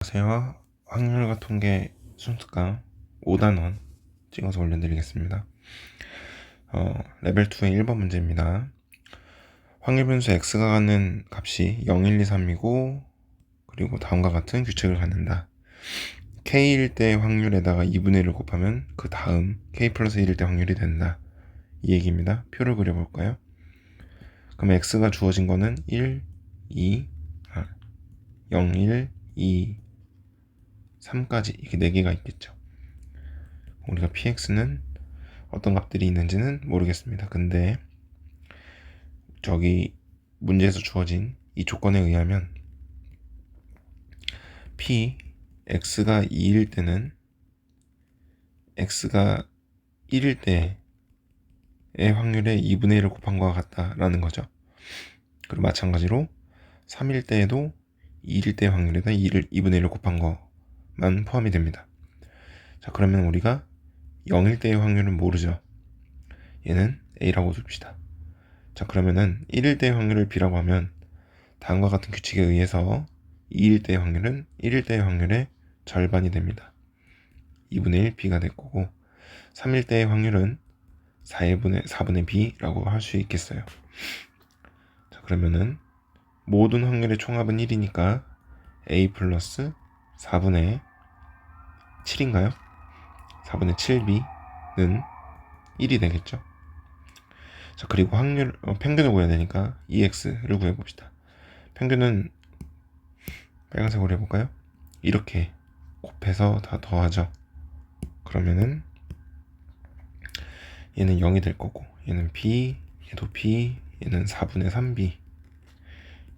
안녕하세요. 확률과 통계 순수강 5단원 찍어서 올려드리겠습니다. 레벨 2의 1번 문제입니다. 확률 변수 x가 갖는 값이 0, 1, 2, 3이고 그리고 다음과 같은 규칙을 갖는다. k일 때 확률에다가 2분의 1을 곱하면 그 다음 k 플러스 1일 때 확률이 된다. 이 얘기입니다. 표를 그려볼까요? 그럼 x가 주어진 거는 1, 0, 1, 2, 3까지 이렇게 4개가 있겠죠. 우리가 px는 어떤 값들이 있는지는 모르겠습니다. 근데 저기 문제에서 주어진 이 조건에 의하면 p x가 2일 때는 x가 1일 때의 확률에 2분의 1을 곱한 것과 같다라는 거죠. 그리고 마찬가지로 3일 때에도 2일 때의 확률에다 2분의 1을 곱한 것만 포함이 됩니다. 자, 그러면 우리가 0일 때의 확률은 모르죠. 얘는 a라고 둡시다. 자, 그러면은 1일 때의 확률을 b라고 하면 다음과 같은 규칙에 의해서 2일 때의 확률은 1일 때의 확률의 절반이 됩니다. 2분의 1 b가 될 거고 3일 때의 확률은 4분의 b라고 할 수 있겠어요. 자, 그러면은 모든 확률의 총합은 1이니까 a 플러스 4분의 7인가요? 4분의 7b는 1이 되겠죠. 자, 그리고 평균을 구해야 되니까 2x를 구해봅시다. 평균은 빨간색으로 해볼까요? 이렇게 곱해서 다 더하죠. 그러면은 얘는 0이 될 거고 얘는 b, 얘도 b, 얘는 4분의 3b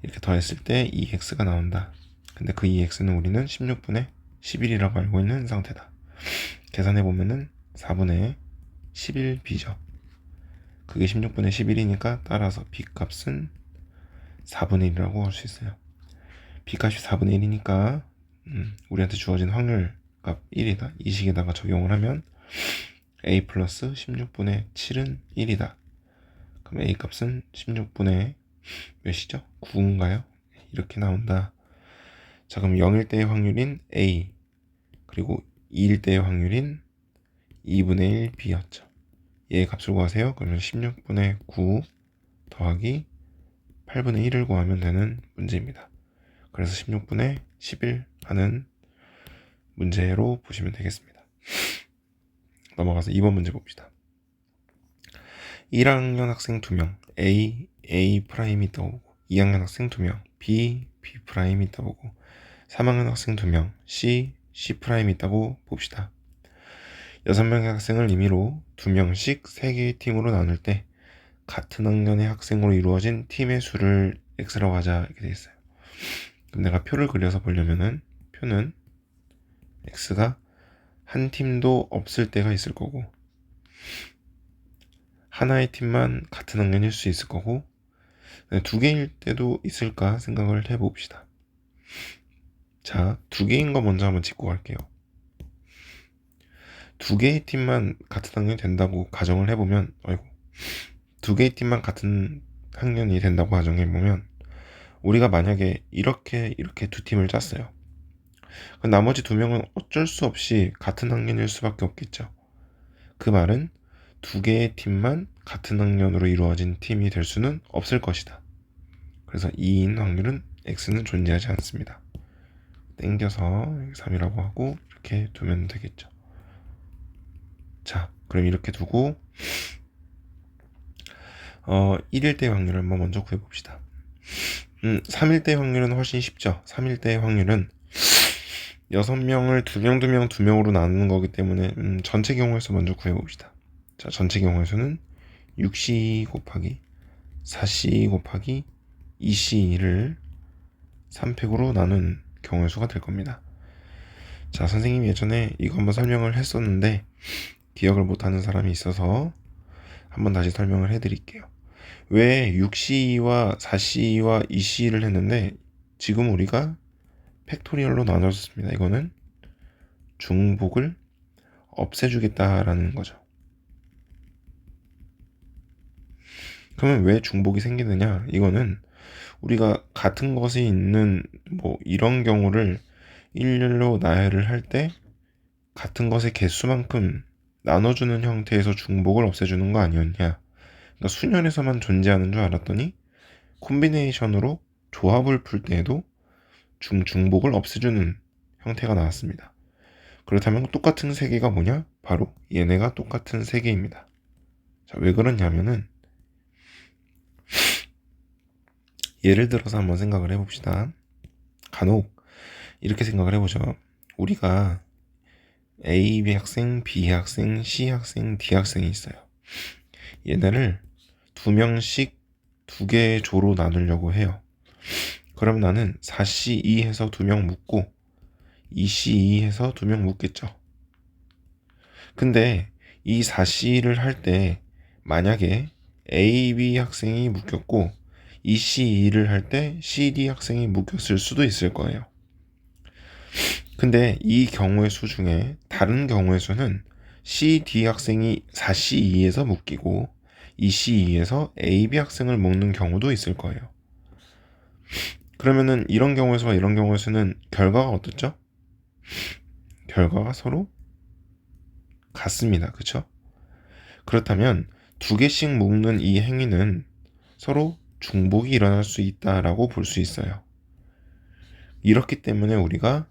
이렇게 더했을 때 2x가 나온다. 근데 그 2x는 우리는 16분의 11이라고 알고 있는 상태다. 계산해보면은 4분의 11b죠. 그게 16분의 11이니까 따라서 b 값은 4분의 1이라고 할 수 있어요. b 값이 4분의 1이니까 우리한테 주어진 확률 값 1이다. 이 식에다가 적용을 하면 a 플러스 16분의 7은 1이다. 그럼 a 값은 16분의 몇이죠? 9인가요? 이렇게 나온다. 자, 그럼 0일 때의 확률인 a 그리고 2일 때의 확률인 2분의 1 b였죠. 얘의 값을 구하세요. 그러면 16분의 9 더하기 8분의 1을 구하면 되는 문제입니다. 그래서 16분의 11 하는 문제로 보시면 되겠습니다. 넘어가서 2번 문제 봅시다. 1학년 학생 2명 A 프라임이 있다고 보고 2학년 학생 2명 B 프라임이 있다고 보고 3학년 학생 2명 C 프라임이 있다고 봅시다. 6명의 학생을 임의로 2명씩 3개의 팀으로 나눌 때 같은 학년의 학생으로 이루어진 팀의 수를 x라고 하자 이렇게 되어 있어요. 그럼 내가 표를 그려서 보려면은 표는 x가 한 팀도 없을 때가 있을 거고 하나의 팀만 같은 학년일 수 있을 거고 2개일 때도 있을까 생각을 해봅시다. 자, 2개인 거 먼저 한번 짚고 갈게요. 2개의 팀만 같은 학년이 된다고 가정을 해보면 2개의 팀만 같은 학년이 된다고 가정해보면 우리가 만약에 이렇게 두 팀을 짰어요. 그럼 나머지 2명은 어쩔 수 없이 같은 학년일 수밖에 없겠죠. 그 말은 2개의 팀만 같은 학년으로 이루어진 팀이 될 수는 없을 것이다. 그래서 2인 확률은 x는 존재하지 않습니다. 땡겨서 3이라고 하고 이렇게 두면 되겠죠. 자, 그럼 이렇게 두고 1일 때 확률을 한번 먼저 구해봅시다. 3일 때 확률은 훨씬 쉽죠. 3일 때 확률은 6명을 2명, 2명, 2명으로 나누는 거기 때문에 전체 경우에서 먼저 구해봅시다. 자, 전체 경우에서는 6c 곱하기 4c 곱하기 2c를 3팩으로 나눈 경우의 수가 될 겁니다. 자, 선생님이 예전에 이거 한번 설명을 했었는데 기억을 못하는 사람이 있어서 한번 다시 설명을 해드릴게요. 왜 6c와 4c와 2c를 했는데 지금 우리가 팩토리얼로 나눠줬습니다. 이거는 중복을 없애주겠다라는 거죠. 그러면 왜 중복이 생기느냐? 이거는 우리가 같은 것이 있는 이런 경우를 일렬로 나열을 할 때 같은 것의 개수만큼 나눠주는 형태에서 중복을 없애주는 거 아니었냐. 그러니까 수열에서만 존재하는 줄 알았더니 콤비네이션으로 조합을 풀 때에도 중복을 없애주는 형태가 나왔습니다. 그렇다면 똑같은 세계가 뭐냐? 바로 얘네가 똑같은 세계입니다. 자, 왜 그러냐면은 예를 들어서 한번 생각을 해봅시다. 간혹 이렇게 생각을 해보죠. 우리가 A 학생, B 학생, C 학생, D 학생이 있어요. 얘네를 2명씩 2개의 조로 나누려고 해요. 그럼 나는 4C2 해서 2명 묶고 2C2 해서 2명 묶겠죠. 근데 이 4C를 할 때 만약에 A, B 학생이 묶였고 2C2를 할 때 CD 학생이 묶였을 수도 있을 거예요. 근데 이 경우의 수 중에 다른 경우의 수는 CD 학생이 4C2에서 묶이고 2C2에서 AB 학생을 묶는 경우도 있을 거예요. 그러면은 이런 경우의 수와 이런 경우의 수는 결과가 어떻죠? 결과가 서로 같습니다. 그쵸? 그렇다면 2개씩 묶는 이 행위는 서로 중복이 일어날 수 있다라고 볼 수 있어요. 이렇기 때문에 우리가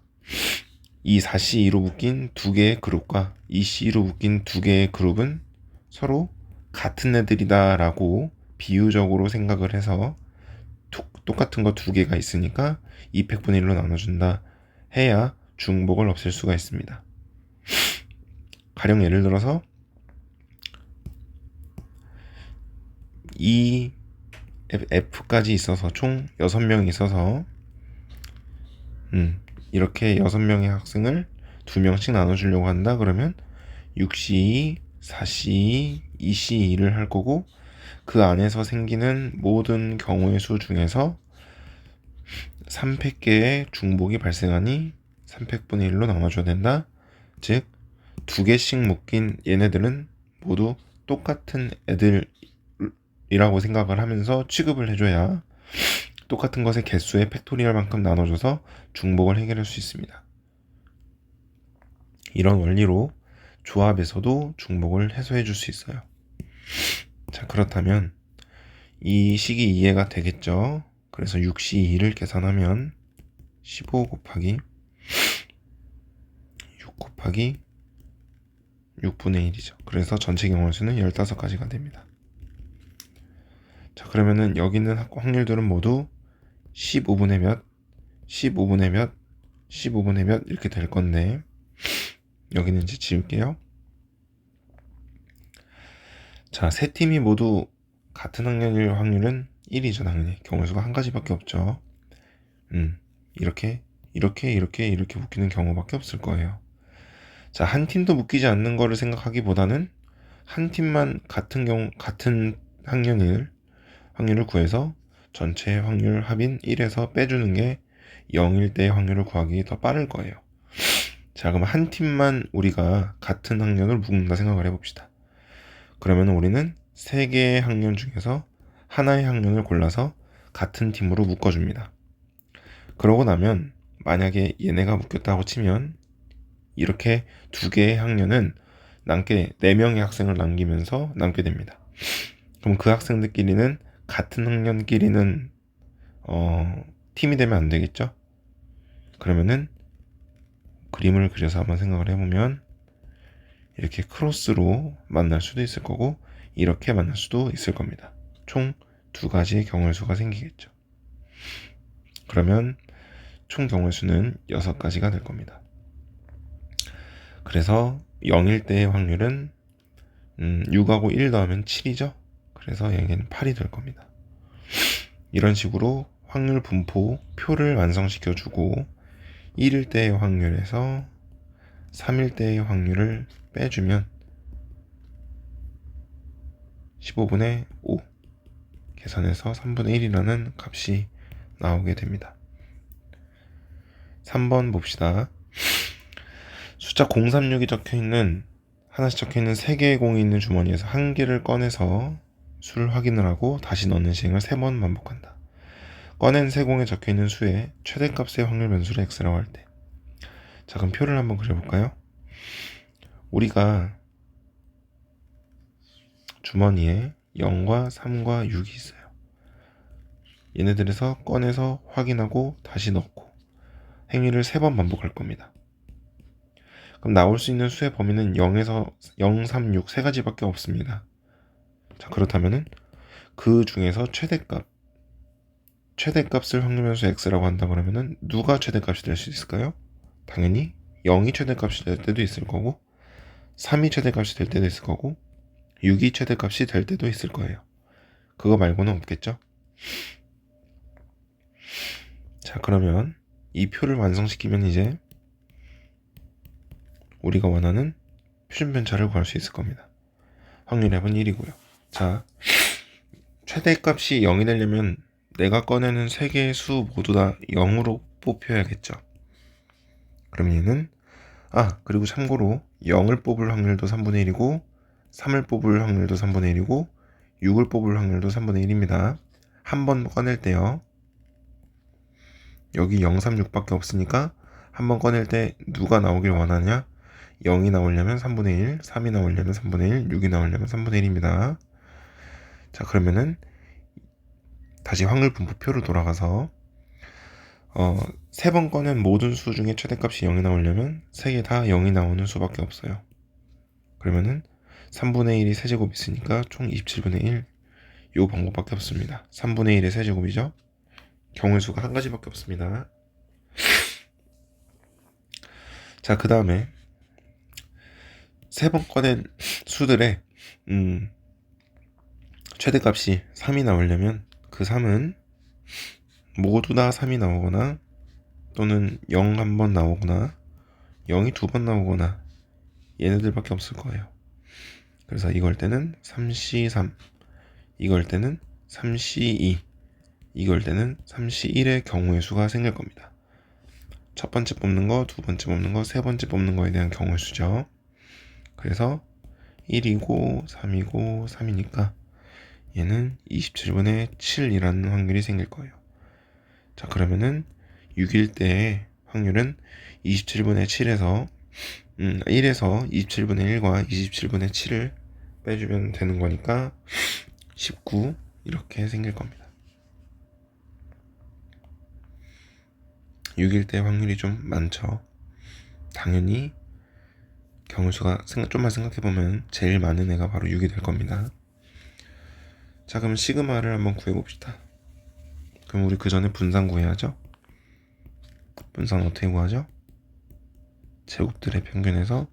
이 4C2로 묶인 2개의 그룹과 2C2로 묶인 2개의 그룹은 서로 같은 애들이다 라고 비유적으로 생각을 해서 똑같은 거 2개가 있으니까 200분의 1로 나눠준다 해야 중복을 없앨 수가 있습니다. 가령 예를 들어서 이 F까지 있어서 총 6명이 있어서 이렇게 6명의 학생을 2명씩 나눠주려고 한다. 그러면 6C2, 4C2, 2C2를 할 거고 그 안에서 생기는 모든 경우의 수 중에서 300개의 중복이 발생하니 300분의 1로 나눠줘야 된다. 즉 2개씩 묶인 얘네들은 모두 똑같은 애들이라고 생각을 하면서 취급을 해줘야 똑같은 것의 개수의 팩토리얼만큼 나눠줘서 중복을 해결할 수 있습니다. 이런 원리로 조합에서도 중복을 해소해 줄 수 있어요. 자, 그렇다면 이 식이 이해가 되겠죠? 그래서 6C2를 계산하면 15 곱하기 6 곱하기 6분의 1이죠. 그래서 전체 경우의 수는 15가지가 됩니다. 자, 그러면은 여기 있는 확률들은 모두 15분의 몇, 15분의 몇, 15분의 몇 이렇게 될 건데 여기는 이제 지울게요. 자, 세 팀이 모두 같은 학년일 확률은 1이죠. 당연히 경우의 수가 한 가지밖에 없죠. 이렇게 묶이는 경우밖에 없을 거예요. 자, 한 팀도 묶이지 않는 거를 생각하기보다는 한 팀만 같은 학년일 확률을 구해서 전체 확률 합인 1에서 빼주는 게 0일 때의 확률을 구하기 더 빠를 거예요. 자, 그럼 한 팀만 우리가 같은 학년을 묶는다 생각을 해봅시다. 그러면 우리는 3개의 학년 중에서 하나의 학년을 골라서 같은 팀으로 묶어줍니다. 그러고 나면 만약에 얘네가 묶였다고 치면 이렇게 2개의 학년은 남게 4명의 학생을 남기면서 남게 됩니다. 그럼 그 학생들끼리는 같은 학년끼리는 팀이 되면 안 되겠죠? 그러면은 그림을 그려서 한번 생각을 해보면 이렇게 크로스로 만날 수도 있을 거고 이렇게 만날 수도 있을 겁니다. 총 2가지의 경우의 수가 생기겠죠. 그러면 총 경우의 수는 6가지가 될 겁니다. 그래서 0일 때의 확률은 6하고 1 더하면 7이죠. 그래서 여기는 8이 될 겁니다. 이런 식으로 확률 분포 표를 완성시켜주고 1일 때의 확률에서 3일 때의 확률을 빼주면 15분의 5 계산해서 3분의 1이라는 값이 나오게 됩니다. 3번 봅시다. 숫자 036이 적혀있는 하나씩 적혀있는 3개의 공이 있는 주머니에서 1개를 꺼내서 수를 확인을 하고 다시 넣는 시행을 3번 반복한다. 꺼낸 세 공에 적혀있는 수의 최대값의 확률 변수를 x라고 할 때 자, 그럼 표를 한번 그려볼까요? 우리가 주머니에 0과 3과 6이 있어요. 얘네들에서 꺼내서 확인하고 다시 넣고 행위를 3번 반복할 겁니다. 그럼 나올 수 있는 수의 범위는 0에서 0, 3, 6 세 가지밖에 없습니다. 자, 그렇다면은 그 중에서 최대값을 확률변수 x라고 한다 그러면은 누가 최대값이 될 수 있을까요? 당연히 0이 최대값이 될 때도 있을 거고 3이 최대값이 될 때도 있을 거고 6이 최대값이 될 때도 있을 거예요. 그거 말고는 없겠죠? 자, 그러면 이 표를 완성시키면 이제 우리가 원하는 표준편차를 구할 수 있을 겁니다. 확률합은 1이고요. 자, 최대값이 0이 되려면 내가 꺼내는 3개의 수 모두 다 0으로 뽑혀야겠죠. 그럼 얘는 그리고 참고로 0을 뽑을 확률도 3분의 1이고 3을 뽑을 확률도 3분의 1이고 6을 뽑을 확률도 3분의 1입니다. 한 번 꺼낼 때요. 여기 0, 3, 6밖에 없으니까 한 번 꺼낼 때 누가 나오길 원하냐? 0이 나오려면 3분의 1, 3이 나오려면 3분의 1, 6이 나오려면 3분의 1입니다. 자, 그러면은 다시 확률 분포표로 돌아가서 3번 꺼낸 모든 수 중에 최대값이 0이 나오려면 3개 다 0이 나오는 수밖에 없어요. 그러면은 3분의 1이 세제곱 있으니까 총 27분의 1. 이 방법밖에 없습니다. 3분의 1의 세제곱이죠. 경우의 수가 한 가지밖에 없습니다. 자, 그 다음에 3번 꺼낸 수들의 최대값이 3이 나오려면 그 3은 모두 다 3이 나오거나 또는 0 한 번 나오거나 0이 2번 나오거나 얘네들밖에 없을 거예요. 그래서 이걸 때는 3C3, 이걸 때는 3C2, 이걸 때는 3C1의 경우의 수가 생길 겁니다. 첫 번째 뽑는 거, 두 번째 뽑는 거, 세 번째 뽑는 거에 대한 경우의 수죠. 그래서 1이고 3이고 3이니까 얘는 27분의 7이라는 확률이 생길 거예요. 자, 그러면은 6일 때의 확률은 27분의 7에서 1에서 27분의 1과 27분의 7을 빼주면 되는 거니까 19 이렇게 생길 겁니다. 6일 때 확률이 좀 많죠. 당연히 경우수가 좀만 생각해보면 제일 많은 애가 바로 6이 될 겁니다. 자, 그럼 시그마를 한번 구해봅시다. 그럼 우리 그 전에 분산 구해야죠. 분산 어떻게 구하죠? 제곱들의 평균에서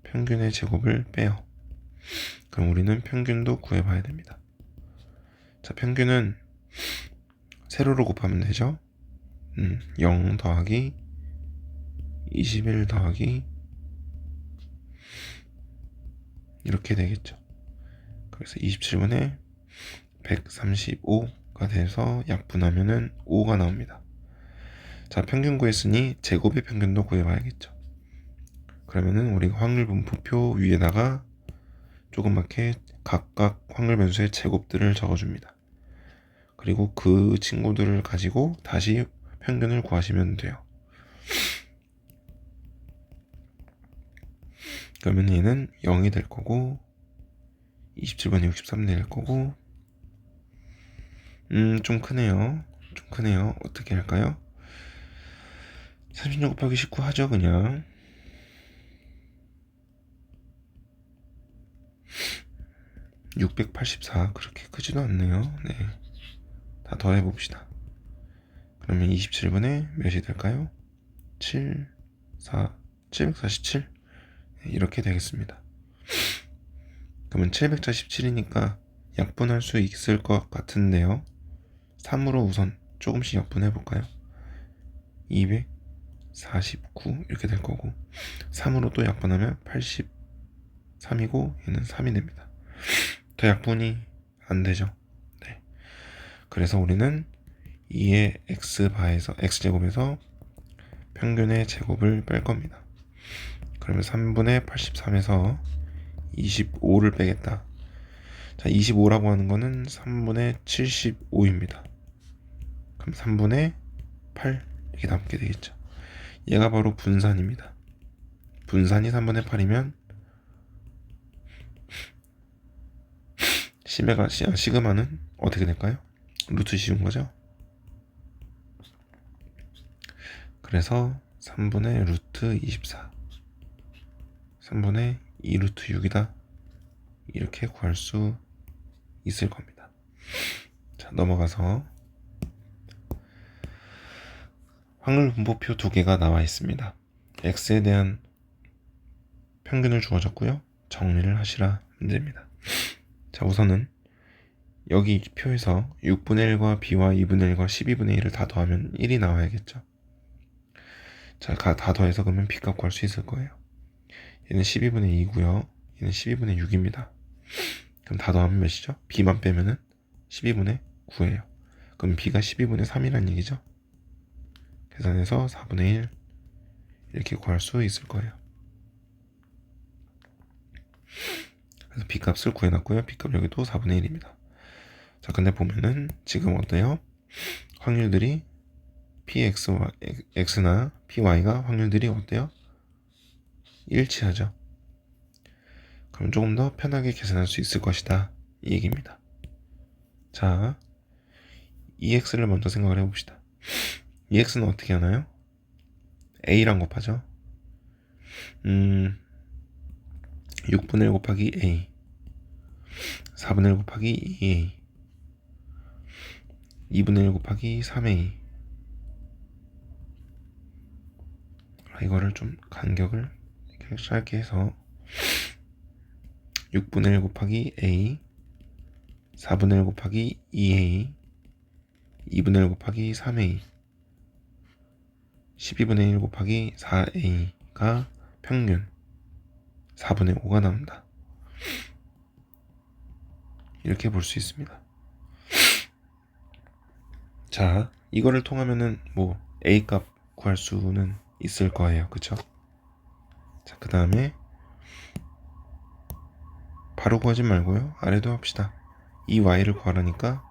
평균의 제곱을 빼요. 그럼 우리는 평균도 구해봐야 됩니다. 자, 평균은 세로로 곱하면 되죠. 0 더하기 21 더하기 이렇게 되겠죠. 그래서 27분의 135가 돼서 약분하면은 5가 나옵니다. 자, 평균 구했으니 제곱의 평균도 구해봐야겠죠. 그러면은 우리가 확률 분포표 위에다가 조그맣게 각각 확률 변수의 제곱들을 적어줍니다. 그리고 그 친구들을 가지고 다시 평균을 구하시면 돼요. 그러면 얘는 0이 될 거고 27분의 63 될 거고 좀 크네요. 어떻게 할까요? 36 곱하기 19 하죠, 그냥. 684 그렇게 크지도 않네요. 네, 다 더해봅시다. 그러면 27분의 몇이 될까요? 747 이렇게 되겠습니다. 그러면 747이니까 약분할 수 있을 것 같은데요. 3으로 우선 조금씩 약분해볼까요? 249 이렇게 될 거고 3으로 또 약분하면 83이고 얘는 3이 됩니다. 더 약분이 안 되죠. 네. 그래서 우리는 2의 x바에서 x제곱에서 평균의 제곱을 뺄 겁니다. 그러면 3분의 83에서 25를 빼겠다. 자, 25라고 하는 거는 3분의 75입니다. 그럼 3분의 8 이렇게 남게 되겠죠. 얘가 바로 분산입니다. 분산이 3분의 8이면 시그마는 어떻게 될까요? 루트 씌운 거죠. 그래서 3분의 루트 24 3분의 2 루트 6이다 이렇게 구할 수 있을 겁니다. 자, 넘어가서 확률 분포표 두 개가 나와 있습니다. x에 대한 평균을 주어졌고요. 정리를 하시라 문제입니다. 자, 우선은 여기 표에서 6분의 1과 b와 2분의 1과 12분의 1을 다 더하면 1이 나와야겠죠. 자, 다 더해서 그러면 b값 구할 수 있을 거예요. 얘는 12분의 2고요. 얘는 12분의 6입니다. 그럼 다 더하면 몇이죠? b만 빼면은 12분의 9예요. 그럼 b가 12분의 3이란 얘기죠. 계산해서 4분의 1 이렇게 구할 수 있을 거예요. 그래서 b값을 구해놨고요. b값 여기도 4분의 1입니다. 자, 근데 보면은 지금 어때요? 확률들이 x나 py가 확률들이 어때요? 일치하죠. 그럼 조금 더 편하게 계산할 수 있을 것이다 이 얘기입니다. 자, ex를 먼저 생각을 해봅시다. ex는 어떻게 하나요? a랑 곱하죠. 6분의 1 곱하기 a 4분의 1 곱하기 2a 2분의 1 곱하기 3a 이거를 좀 간격을 이렇게 짧게 해서 6분의 1 곱하기 a 4분의 1 곱하기 2a 2분의 1 곱하기 3a 12분의 1 곱하기 4a가 평균 4분의 5가 나온다. 이렇게 볼 수 있습니다. 자, 이거를 통하면은 뭐 a값 구할 수는 있을 거예요. 그쵸? 자, 그 다음에 바로 구하지 말고요. 아래도 합시다. 이 y를 구하라니까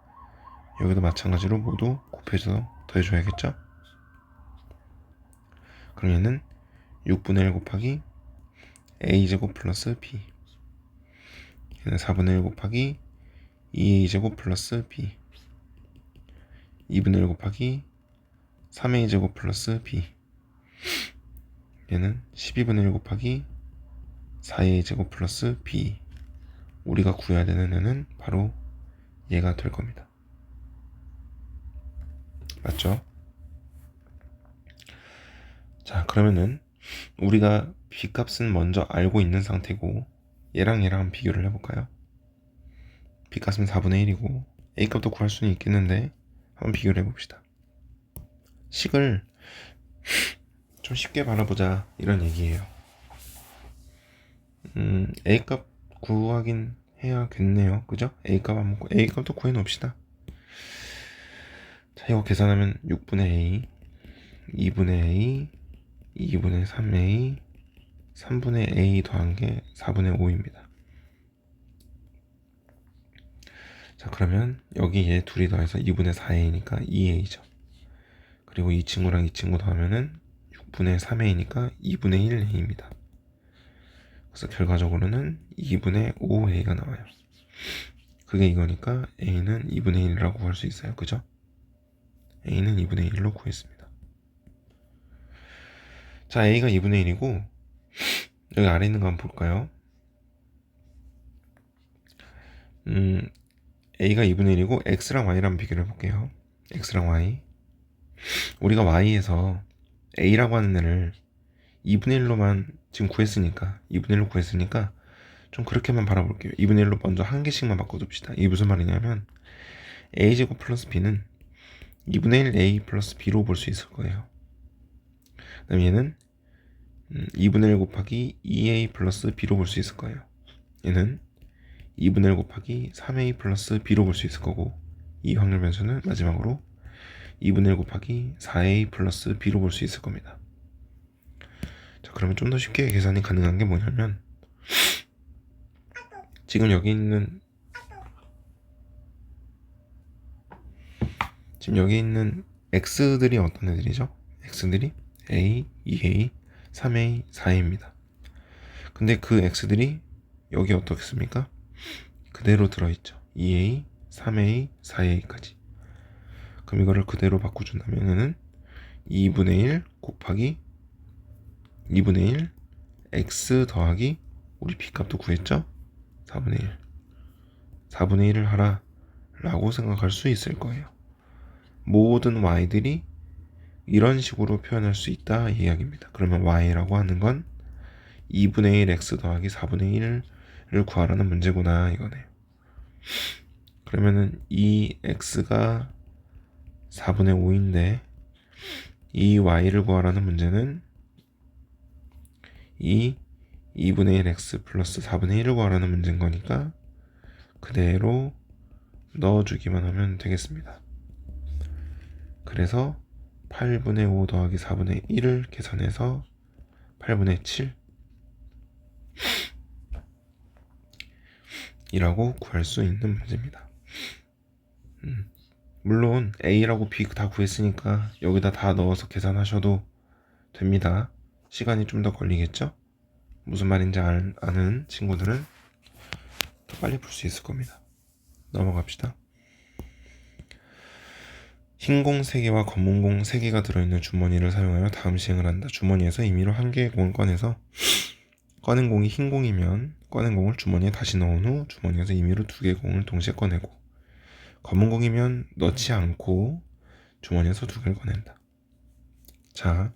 여기도 마찬가지로 모두 곱해서 더해줘야겠죠? 그럼 얘는 6분의 1 곱하기 a제곱 플러스 b 얘는 4분의 1 곱하기 2a제곱 플러스 b 2분의 1 곱하기 3a제곱 플러스 b 얘는 12분의 1 곱하기 4a제곱 플러스 b 우리가 구해야 되는 애는 바로 얘가 될 겁니다. 맞죠? 자, 그러면은 우리가 b값은 먼저 알고 있는 상태고 얘랑 한번 비교를 해볼까요? b값은 4분의 1이고 a값도 구할 수는 있겠는데 한번 비교를 해봅시다. 식을 좀 쉽게 바라보자 이런 얘기예요. a값 구하긴 해야겠네요. 그죠? a값 안 먹고 a값도 구해놓읍시다. 자, 이거 계산하면 6분의 a 2분의 a 2분의 3a 3분의 a 더한 게 4분의 5입니다. 자, 그러면 여기 얘 둘이 더해서 2분의 4a니까 2a죠. 그리고 이 친구랑 이 친구 더하면은 6분의 3a니까 2분의 1a입니다. 그래서 결과적으로는 2분의 5a가 나와요. 그게 이거니까 a는 2분의 1이라고 구할 수 있어요. 그죠? a는 2분의 1로 구했습니다. 자, a가 2분의 1이고 여기 아래 있는 거 한번 볼까요? a가 2분의 1이고 x랑 y랑 한번 비교를 해볼게요. x랑 y 우리가 y에서 a라고 하는 애를 2분의 1로만 지금 구했으니까 2분의 1로 구했으니까 좀 그렇게만 바라볼게요. 2분의 1로 먼저 한 개씩만 바꿔둡시다. 이게 무슨 말이냐면 a제곱 플러스 b는 2분의 1 a 플러스 b로 볼 수 있을 거예요. 그 다음에 얘는 2분의 1 곱하기 2a 플러스 b로 볼 수 있을 거예요. 얘는 2분의 1 곱하기 3a 플러스 b로 볼 수 있을 거고 이 확률 변수는 마지막으로 2분의 1 곱하기 4a 플러스 b로 볼 수 있을 겁니다. 자, 그러면 좀 더 쉽게 계산이 가능한 게 뭐냐면 지금 여기 있는 x들이 어떤 애들이죠? x들이 A, 2A, 3A, 4A입니다. 근데 그 x들이 여기 어떻겠습니까? 그대로 들어있죠. 2A, 3A, 4A까지. 그럼 이거를 그대로 바꿔준다면은 2분의 1 곱하기 2분의 1 x 더하기 우리 b값도 구했죠? 4분의 1 4분의 1을 하라 라고 생각할 수 있을 거예요. 모든 y들이 이런 식으로 표현할 수 있다 이 이야기입니다. 그러면 y라고 하는 건 2분의 1 x 더하기 4분의 1을 구하라는 문제구나 이거네요. 그러면은 이 x가 4분의 5인데 이 y를 구하라는 문제는 이 2분의 1 x 플러스 4분의 1을 구하라는 문제인 거니까 그대로 넣어주기만 하면 되겠습니다. 그래서 8분의 5 더하기 4분의 1을 계산해서 8분의 7 이라고 구할 수 있는 문제입니다. 물론 A라고 B 다 구했으니까 여기다 다 넣어서 계산하셔도 됩니다. 시간이 좀 더 걸리겠죠? 무슨 말인지 아는 친구들은 더 빨리 풀 수 있을 겁니다. 넘어갑시다. 흰 공 3개와 검은 공 3개가 들어있는 주머니를 사용하여 다음 시행을 한다. 주머니에서 임의로 한 개의 공을 꺼내서 꺼낸 공이 흰 공이면 꺼낸 공을 주머니에 다시 넣은 후 주머니에서 임의로 2개의 공을 동시에 꺼내고 검은 공이면 넣지 않고 주머니에서 2개를 꺼낸다. 자,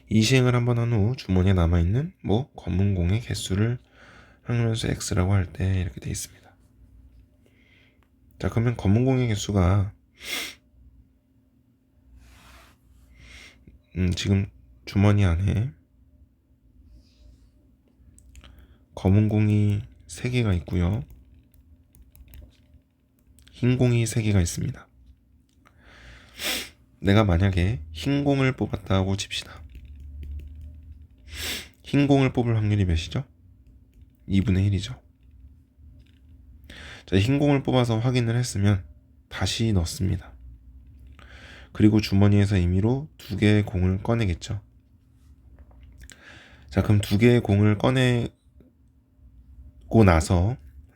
이 시행을 한번 한 후 주머니에 남아있는 검은 공의 개수를 확률에서 x라고 할 때 이렇게 되어 있습니다. 자, 그러면 검은 공의 개수가 지금 주머니 안에 검은 공이 3개가 있고요. 흰 공이 3개가 있습니다. 내가 만약에 흰 공을 뽑았다고 칩시다. 흰 공을 뽑을 확률이 몇이죠? 2분의 1이죠. 자, 흰 공을 뽑아서 확인을 했으면 다시 넣습니다. 그리고 주머니에서 임의로 2개의 공을 꺼내겠죠. 자, 그럼 2개의 공을 꺼내고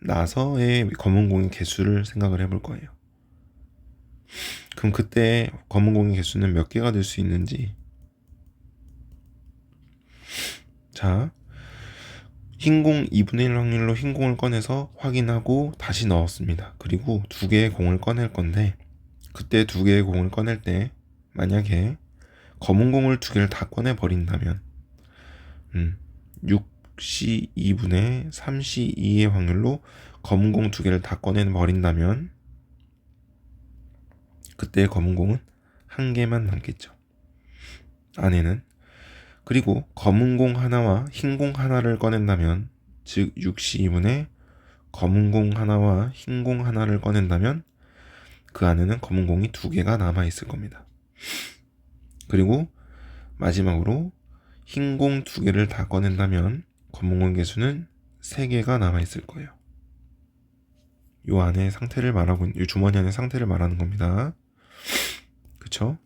나서의 검은 공의 개수를 생각을 해볼 거예요. 그럼 그때 검은 공의 개수는 몇 개가 될 수 있는지. 자, 흰 공 2분의 1 확률로 흰 공을 꺼내서 확인하고 다시 넣었습니다. 그리고 2개의 공을 꺼낼 건데 그때 2개의 공을 꺼낼 때 만약에 검은 공을 2개를 다 꺼내버린다면 6C2분의 3C2의 확률로 검은 공 2개를 다 꺼내버린다면 그때 검은 공은 1개만 남겠죠. 안에는. 그리고 검은 공 하나와 흰 공 하나를 꺼낸다면 즉 6C2분의 검은 공 하나와 흰 공 하나를 꺼낸다면 그 안에는 검은 공이 2개가 남아있을 겁니다. 그리고 마지막으로 흰 공 2개를 다 꺼낸다면 검은 공 개수는 3개가 남아있을 거예요. 요 안에 상태를 말하고 요 주머니 안의 상태를 말하는 겁니다. 그쵸?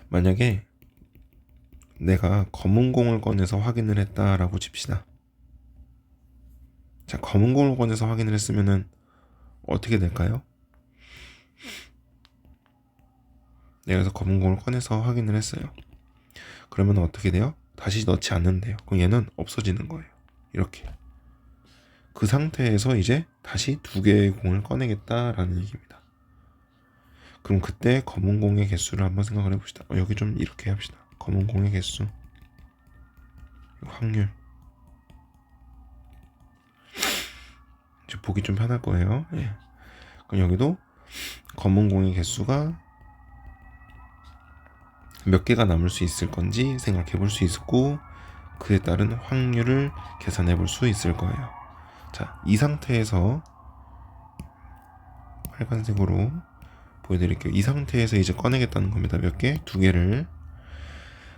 만약에 내가 검은 공을 꺼내서 확인을 했다라고 칩시다. 자, 검은 공을 꺼내서 확인을 했으면은 어떻게 될까요? 내가 그래서 검은 공을 꺼내서 확인을 했어요. 그러면 어떻게 돼요? 다시 넣지 않는데요. 그럼 얘는 없어지는 거예요. 이렇게. 그 상태에서 이제 다시 2개의 공을 꺼내겠다라는 얘기입니다. 그럼 그때 검은 공의 개수를 한번 생각을 해봅시다. 여기 좀 이렇게 합시다. 검은 공의 개수, 확률. 이제 보기 좀 편할 거예요. 예. 그럼 여기도 검은 공의 개수가 몇 개가 남을 수 있을 건지 생각해 볼 수 있고 그에 따른 확률을 계산해 볼 수 있을 거예요. 자, 이 상태에서 빨간색으로 보여드릴게요. 이 상태에서 이제 꺼내겠다는 겁니다. 몇 개? 2개를.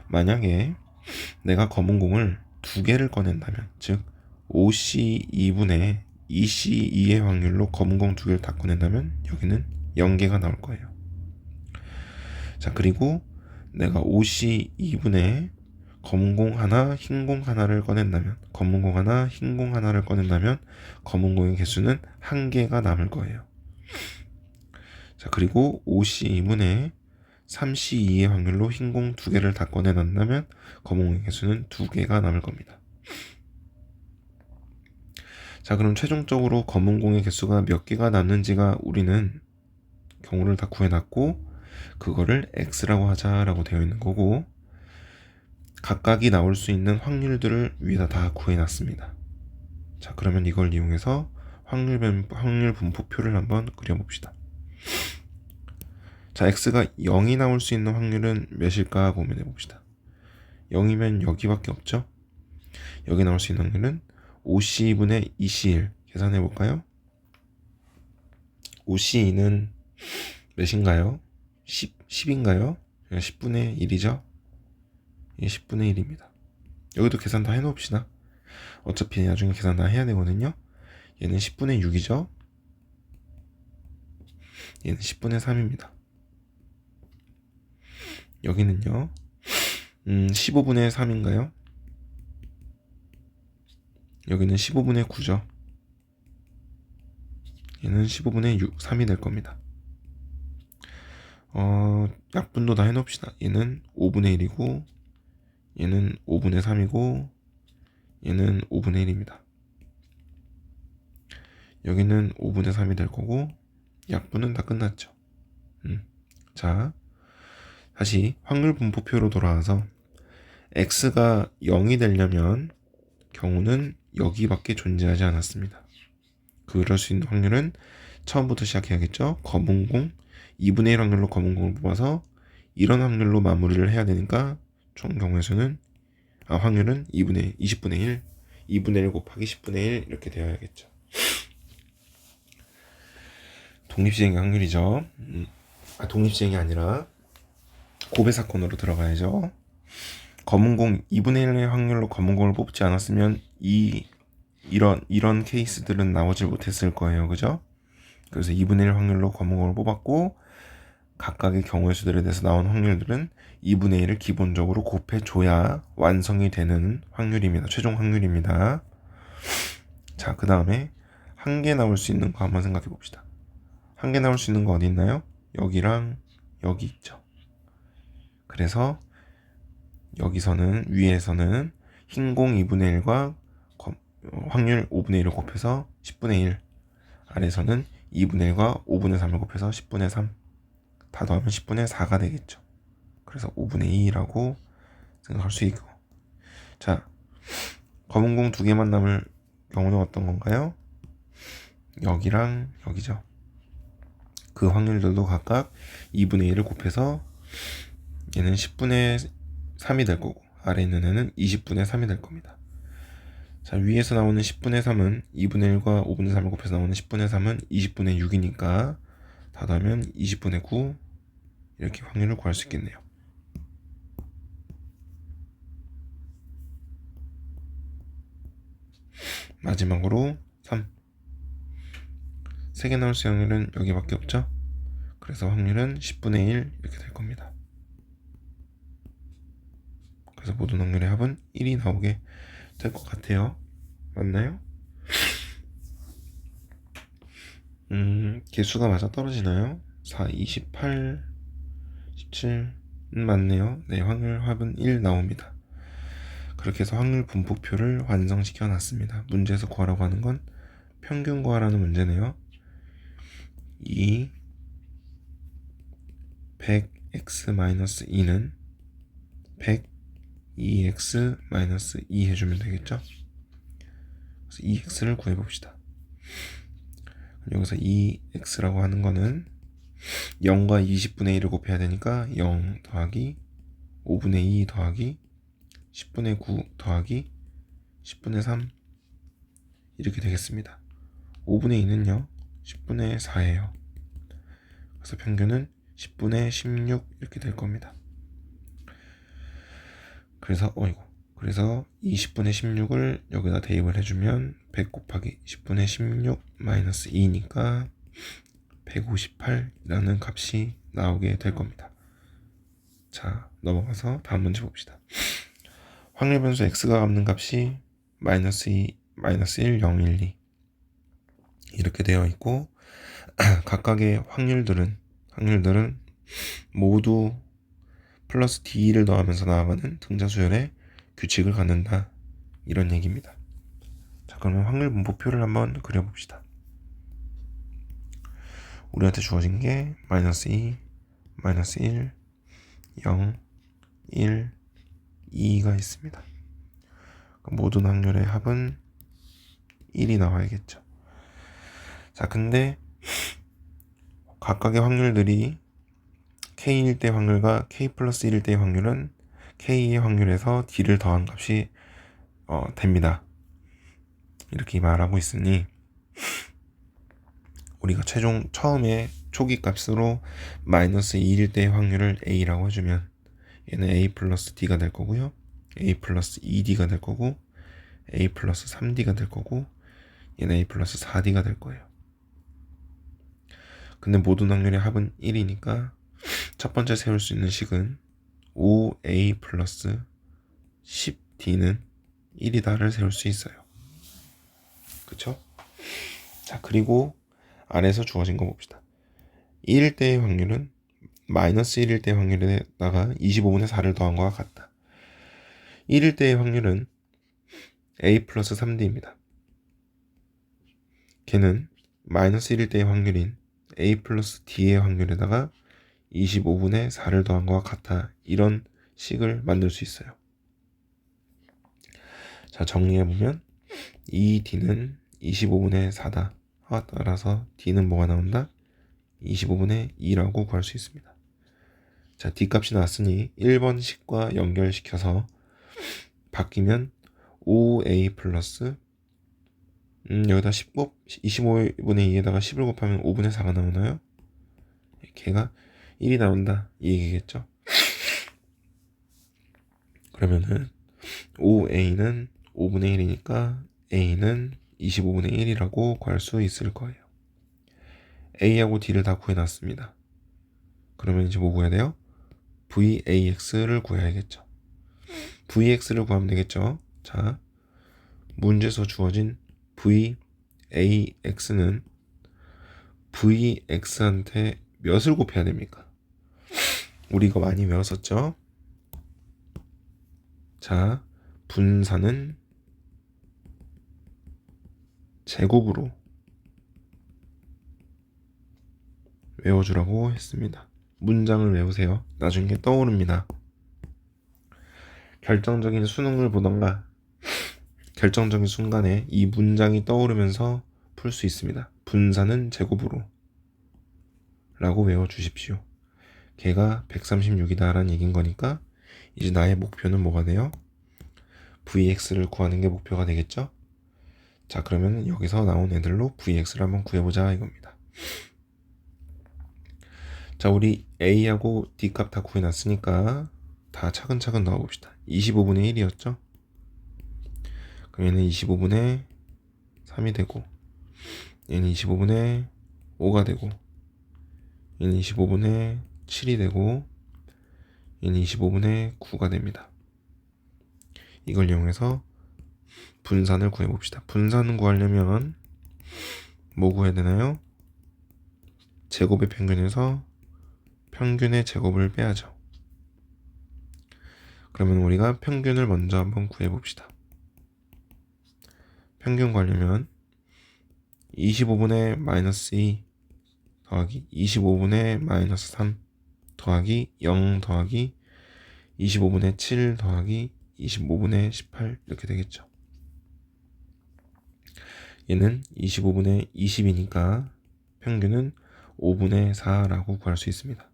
만약에 내가 검은 공을 2개를 꺼낸다면 즉 5C2분의 2C2의 확률로 검은 공 2개를 다 꺼낸다면 여기는 0개가 나올 거예요. 자, 그리고 내가 5C2분의 검은 공 하나, 흰 공 하나를 꺼낸다면, 검은 공 하나, 흰 공 하나를 꺼낸다면 검은 공의 개수는 1개가 남을 거예요. 자, 그리고 5C2분의 3C2의 확률로 흰 공 2개를 다 꺼내낸다면 검은 공의 개수는 2개가 남을 겁니다. 자, 그럼 최종적으로 검은 공의 개수가 몇 개가 남는지가 우리는 경우를 다 구해놨고 그거를 x라고 하자라고 되어 있는 거고 각각이 나올 수 있는 확률들을 위에다 다 구해놨습니다. 자, 그러면 이걸 이용해서 확률 분포표를 한번 그려봅시다. 자, x가 0이 나올 수 있는 확률은 몇일까 고민해 봅시다. 0이면 여기밖에 없죠. 여기 나올 수 있는 확률은 5c2분의 2c1 계산해 볼까요? 5c2는 몇인가요? 10인가요? 10분의 1이죠. 이게 10분의 1입니다. 여기도 계산 다 해놓읍시다. 어차피 나중에 계산 다 해야 되거든요. 얘는 10분의 6이죠. 얘는 10분의 3입니다. 여기는요 15분의 3인가요? 여기는 15분의 9죠. 얘는 15분의 6, 3이 될 겁니다. 약분도 다 해놓읍시다. 얘는 5분의 1이고 얘는 5분의 3이고 얘는 5분의 1입니다. 여기는 5분의 3이 될 거고 약분은 다 끝났죠. 자, 다시 확률 분포표로 돌아와서 x가 0이 되려면 경우는 여기밖에 존재하지 않았습니다. 그럴 수 있는 확률은 처음부터 시작해야겠죠. 검은 공 2분의 1 확률로 검은 공을 뽑아서 이런 확률로 마무리를 해야 되니까 총 경우의 수는 확률은 20분의 1 2분의 1 곱하기 10분의 1 이렇게 되어야겠죠. 독립시행의 확률이죠. 독립시행이 아니라 고배사건으로 들어가야죠. 검은 공 2분의 1의 확률로 검은 공을 뽑지 않았으면 이런 케이스들은 나오질 못했을 거예요. 그죠? 그래서 2분의 1 확률로 검은 공을 뽑았고 각각의 경우의 수들에 대해서 나온 확률들은 2분의 1을 기본적으로 곱해줘야 완성이 되는 확률입니다. 최종 확률입니다. 자, 그 다음에 한 개 나올 수 있는 거 한번 생각해 봅시다. 한 개 나올 수 있는 거 어디 있나요? 여기랑 여기 있죠. 그래서 여기서는 위에서는 흰 공 2분의 1과 확률 5분의 1을 곱해서 10분의 1 아래에서는 2분의 1과 5분의 3을 곱해서 10분의 3 다 더하면 10분의 4가 되겠죠. 그래서 5분의 2라고 생각할 수 있고 자, 검은 공 2개만 남을 경우는 어떤 건가요? 여기랑 여기죠. 그 확률들도 각각 2분의 1을 곱해서 얘는 10분의 3이 될 거고 아래 있는 애는 20분의 3이 될 겁니다. 자, 위에서 나오는 10분의 3은 2분의 1과 5분의 3을 곱해서 나오는 10분의 3은 20분의 6이니까 다 더하면 20분의 9 이렇게 확률을 구할 수 있겠네요. 마지막으로 3 3개 나올 수 있는 확률은 여기밖에 없죠. 그래서 확률은 10분의 1 이렇게 될 겁니다. 그래서 모든 확률의 합은 1이 나오게 될 것 같아요. 맞나요? 개수가 맞아 떨어지나요? 4, 28, 17 맞네요. 네, 확률 합은 1 나옵니다. 그렇게 해서 확률 분포표를 완성시켜 놨습니다. 문제에서 구하라고 하는 건 평균 구하라는 문제네요. 100x-2는 100 2x-2 해주면 되겠죠? 그래서 2x를 구해봅시다. 여기서 2x라고 하는 거는 0과 20분의 1을 곱해야 되니까 0 더하기 5분의 2 더하기 10분의 9 더하기 10분의 3 이렇게 되겠습니다. 5분의 2는요 10분의 4예요. 그래서 평균은 10분의 16 이렇게 될 겁니다. 그래서 그래서 이 10분의 16을 여기다 대입을 해주면 100 곱하기 10분의 16 마이너스 2니까 158이라는 값이 나오게 될 겁니다. 자, 넘어가서 다음 문제 봅시다. 확률 변수 x가 갚는 값이 마이너스 2, 마이너스 1, 0, 1, 2 이렇게 되어 있고 각각의 확률들은 모두 플러스 d를 더하면서 나아가는 등자수열의 규칙을 갖는다, 이런 얘기입니다. 자, 그러면 확률 분포표를 한번 그려봅시다. 우리한테 주어진 게 마이너스 2, 마이너스 1, 0, 1, 2가 있습니다. 모든 확률의 합은 1이 나와야겠죠. 자, 근데 각각의 확률들이 K일 때 확률과 K 플러스 1일 때의 확률은 K의 확률에서 D를 더한 값이 됩니다. 이렇게 말하고 있으니 우리가 처음에 초기 값으로 마이너스 2일 때의 확률을 A라고 해주면 얘는 A 플러스 D가 될 거고요. A 플러스 2D가 될 거고 A 플러스 3D가 될 거고 얘는 A 플러스 4D가 될 거예요. 근데 모든 확률의 합은 1이니까 첫 번째 세울 수 있는 식은 5A 플러스 10D는 1이다를 세울 수 있어요. 그쵸? 자, 그리고 아래서 주어진 거 봅시다. 1일 때의 확률은 마이너스 1일 때의 확률에다가 25분의 4를 더한 것과 같다. 1일 때의 확률은 A 플러스 3D입니다. 걔는 마이너스 1일 때의 확률인 A 플러스 D의 확률에다가 25분의 4를 더한 것과 같아. 이런 식을 만들 수 있어요. 자, 정리해보면 2D는 25분의 4다. 따라서 D는 뭐가 나온다? 25분의 2라고 구할 수 있습니다. 자, D 값이 나왔으니 1번 식과 연결시켜서 바뀌면 5A 플러스 여기다 25분의 2에다가 10을 곱하면 5분의 4가 나오나요? 걔가 1이 나온다, 이 얘기겠죠. 그러면은 5A는 5분의 1이니까 A는 25분의 1이라고 구할 수 있을 거예요. A하고 D를 다 구해놨습니다. 그러면 이제 뭐 구해야 돼요? VAX를 구해야겠죠. VX를 구하면 되겠죠. 자, 문제에서 주어진 VAX는 VX한테 몇을 곱해야 됩니까? 우리 이거 많이 외웠었죠? 자, 분산은 제곱으로 외워주라고 했습니다. 문장을 외우세요. 나중에 떠오릅니다. 결정적인 수능을 보던가 결정적인 순간에 이 문장이 떠오르면서 풀 수 있습니다. 분산은 제곱으로 라고 외워주십시오. 걔가 136이다 라는 얘기인 거니까 이제 나의 목표는 뭐가 돼요? VX를 구하는 게 목표가 되겠죠? 자, 그러면 여기서 나온 애들로 VX를 한번 구해보자 이겁니다. 자, 우리 A하고 D 값 다 구해놨으니까 다 차근차근 넣어봅시다. 25분의 1이었죠? 그럼 얘는 25분의 3이 되고 얘는 25분의 5가 되고 얘는 25분의 7이 되고 얘는 25분의 9가 됩니다. 이걸 이용해서 분산을 구해봅시다. 분산을 구하려면 뭐 구해야 되나요? 제곱의 평균에서 평균의 제곱을 빼야죠. 그러면 우리가 평균을 먼저 한번 구해봅시다. 평균 구하려면 25분의 마이너스 2 더하기 25분의 마이너스 3 더하기 0 더하기 25분의 7 더하기 25분의 18 이렇게 되겠죠. 얘는 25분의 20이니까 평균은 5분의 4라고 구할 수 있습니다.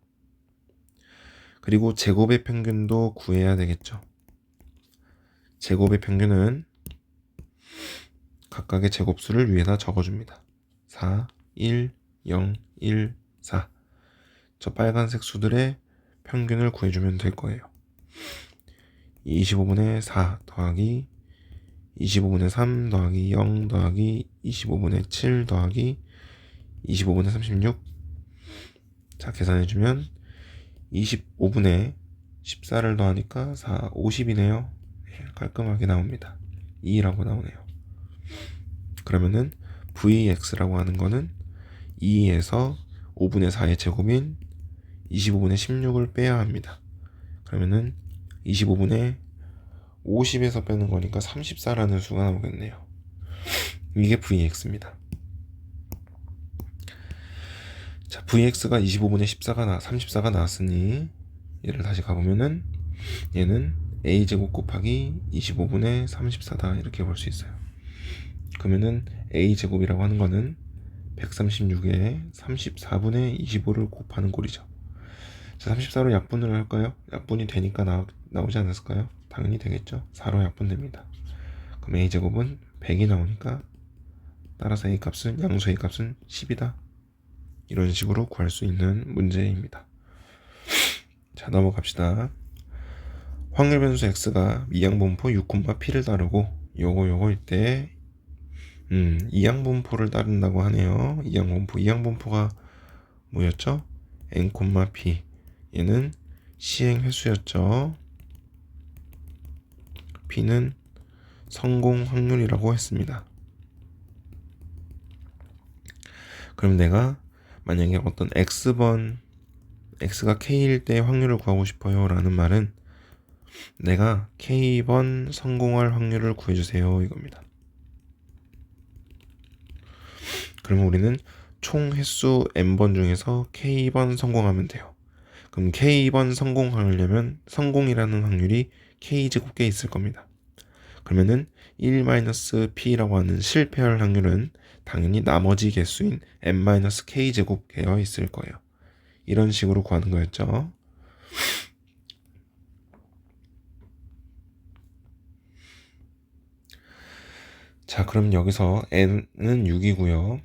그리고 제곱의 평균도 구해야 되겠죠. 제곱의 평균은 각각의 제곱수를 위에다 적어줍니다. 4, 1, 0, 1, 4. 저 빨간색 수들의 평균을 구해주면 될 거예요. 25분의 4 더하기 25분의 3 더하기 0 더하기 25분의 7 더하기 25분의 36. 자, 계산해주면 25분의 14를 더하니까 4, 50이네요. 깔끔하게 나옵니다. 2라고 나오네요. 그러면은 Vx라고 하는 거는 2에서 5분의 4의 제곱인 25분의 16을 빼야 합니다. 그러면은 25분의 50에서 빼는 거니까 34라는 수가 나오겠네요. 이게 Vx입니다. 자, Vx가 25분의 34가 나왔으니 얘를 다시 가보면은 얘는 a제곱 곱하기 25분의 34다 이렇게 볼 수 있어요. 그러면은 a제곱이라고 하는 거는 136에 34분의 25를 곱하는 꼴이죠. 자, 34로 약분을 할까요? 약분이 되니까 나오지 않았을까요? 당연히 되겠죠. 4로 약분됩니다. 그럼 a제곱은 100이 나오니까 따라서 a 값은 양수 a 값은 10이다. 이런 식으로 구할 수 있는 문제입니다. 자, 넘어갑시다. 확률 변수 x가 이항분포 6,p를 따르고 요거일 때 이항분포를 따른다고 하네요. 이항분포가 뭐였죠? n, p. 얘는 시행 횟수였죠. p는 성공 확률이라고 했습니다. 그럼 내가 만약에 어떤 x가 k일 때 확률을 구하고 싶어요 라는 말은 내가 k번 성공할 확률을 구해주세요 이겁니다. 그러면 우리는 총 횟수 n번 중에서 k번 성공하면 돼요. 그럼 k번 성공하려면 성공이라는 확률이 k제곱계에 있을 겁니다. 그러면은 1-p라고 하는 실패할 확률은 당연히 나머지 개수인 n-k제곱계에 있을 거예요. 이런 식으로 구하는 거였죠. 자, 그럼 여기서 n은 6이고요.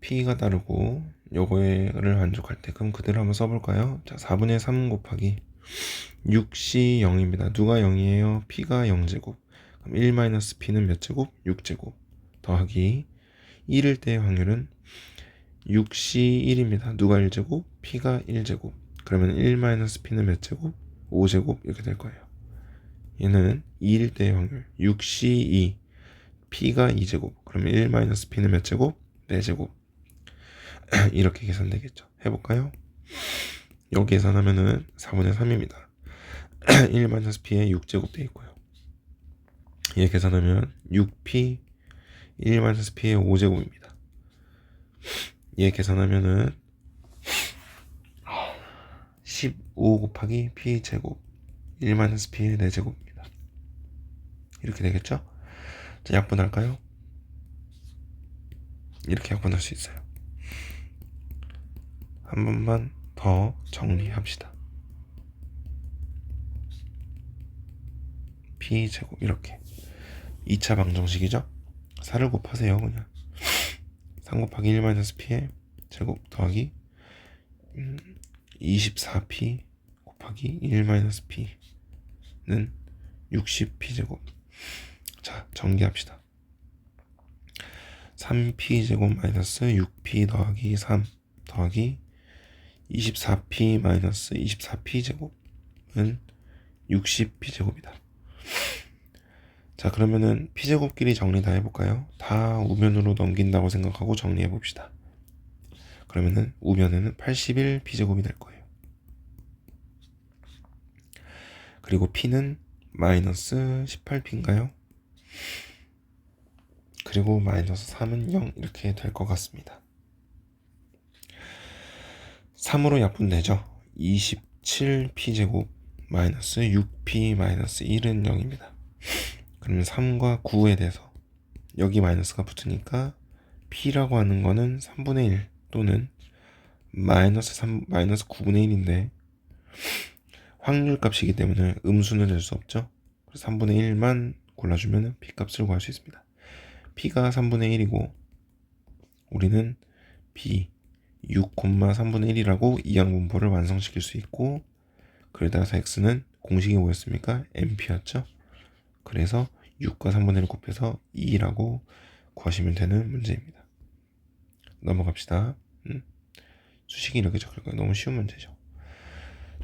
p가 따르고 요거를 만족할 때 그럼 그대로 한번 써볼까요? 자, 4분의 3 곱하기 6c 0입니다. 누가 0이에요? p가 0제곱. 그럼 1-p는 몇 제곱? 6제곱. 더하기 1일 때의 확률은 6c 1입니다. 누가 1제곱? p가 1제곱. 그러면 1-p는 몇 제곱? 5제곱 이렇게 될 거예요. 얘는 2일 때의 확률 6c 2 p가 2제곱. 그러면 1-p는 몇 제곱? 4제곱. 이렇게 계산되겠죠. 해볼까요? 여기 계산하면은 4분의 3입니다. 1-p에 6제곱 돼 있고요. 얘 계산하면 6p 1-p에 5제곱입니다. 얘 계산하면은 15 곱하기 p제곱 1-p의 4제곱입니다. 이렇게 되겠죠? 자, 약분할까요? 이렇게 약분할 수 있어요. 한 번만 더 정리합시다. p제곱 이렇게 2차 방정식이죠? 4를 곱하세요. 그냥 3 곱하기 1-p의 제곱 더하기 24p 곱하기 1-p는 60p제곱. 자, 전개합시다. 3p제곱 마이너스 6p 더하기 3 더하기 24p 마이너스 24p제곱은 60p제곱이다. 자, 그러면은 p제곱끼리 정리 다 해볼까요? 다 우변으로 넘긴다고 생각하고 정리해봅시다. 그러면은 우변에는 81p제곱이 될 거예요. 그리고 p는 마이너스 18p인가요? 그리고 마이너스 3은 0 이렇게 될 것 같습니다. 3으로 약분되죠. 27p제곱 마이너스 6p 마이너스 1은 0입니다. 그러면 3과 9에 대해서 여기 마이너스가 붙으니까 p라고 하는 거는 3분의 1 또는 마이너스 9분의 1인데 확률 값이기 때문에 음수는 될 수 없죠. 그래서 3분의 1만 골라주면 p 값을 구할 수 있습니다. p가 3분의 1이고 우리는 b 6,3분의 1이라고 이항분포를 완성시킬 수 있고 그에 따라서 x는 공식이 뭐였습니까? MP였죠. 그래서 6과 3분의 1 곱해서 2라고 구하시면 되는 문제입니다. 넘어갑시다. 수식이 이렇게 적을 거예요. 너무 쉬운 문제죠.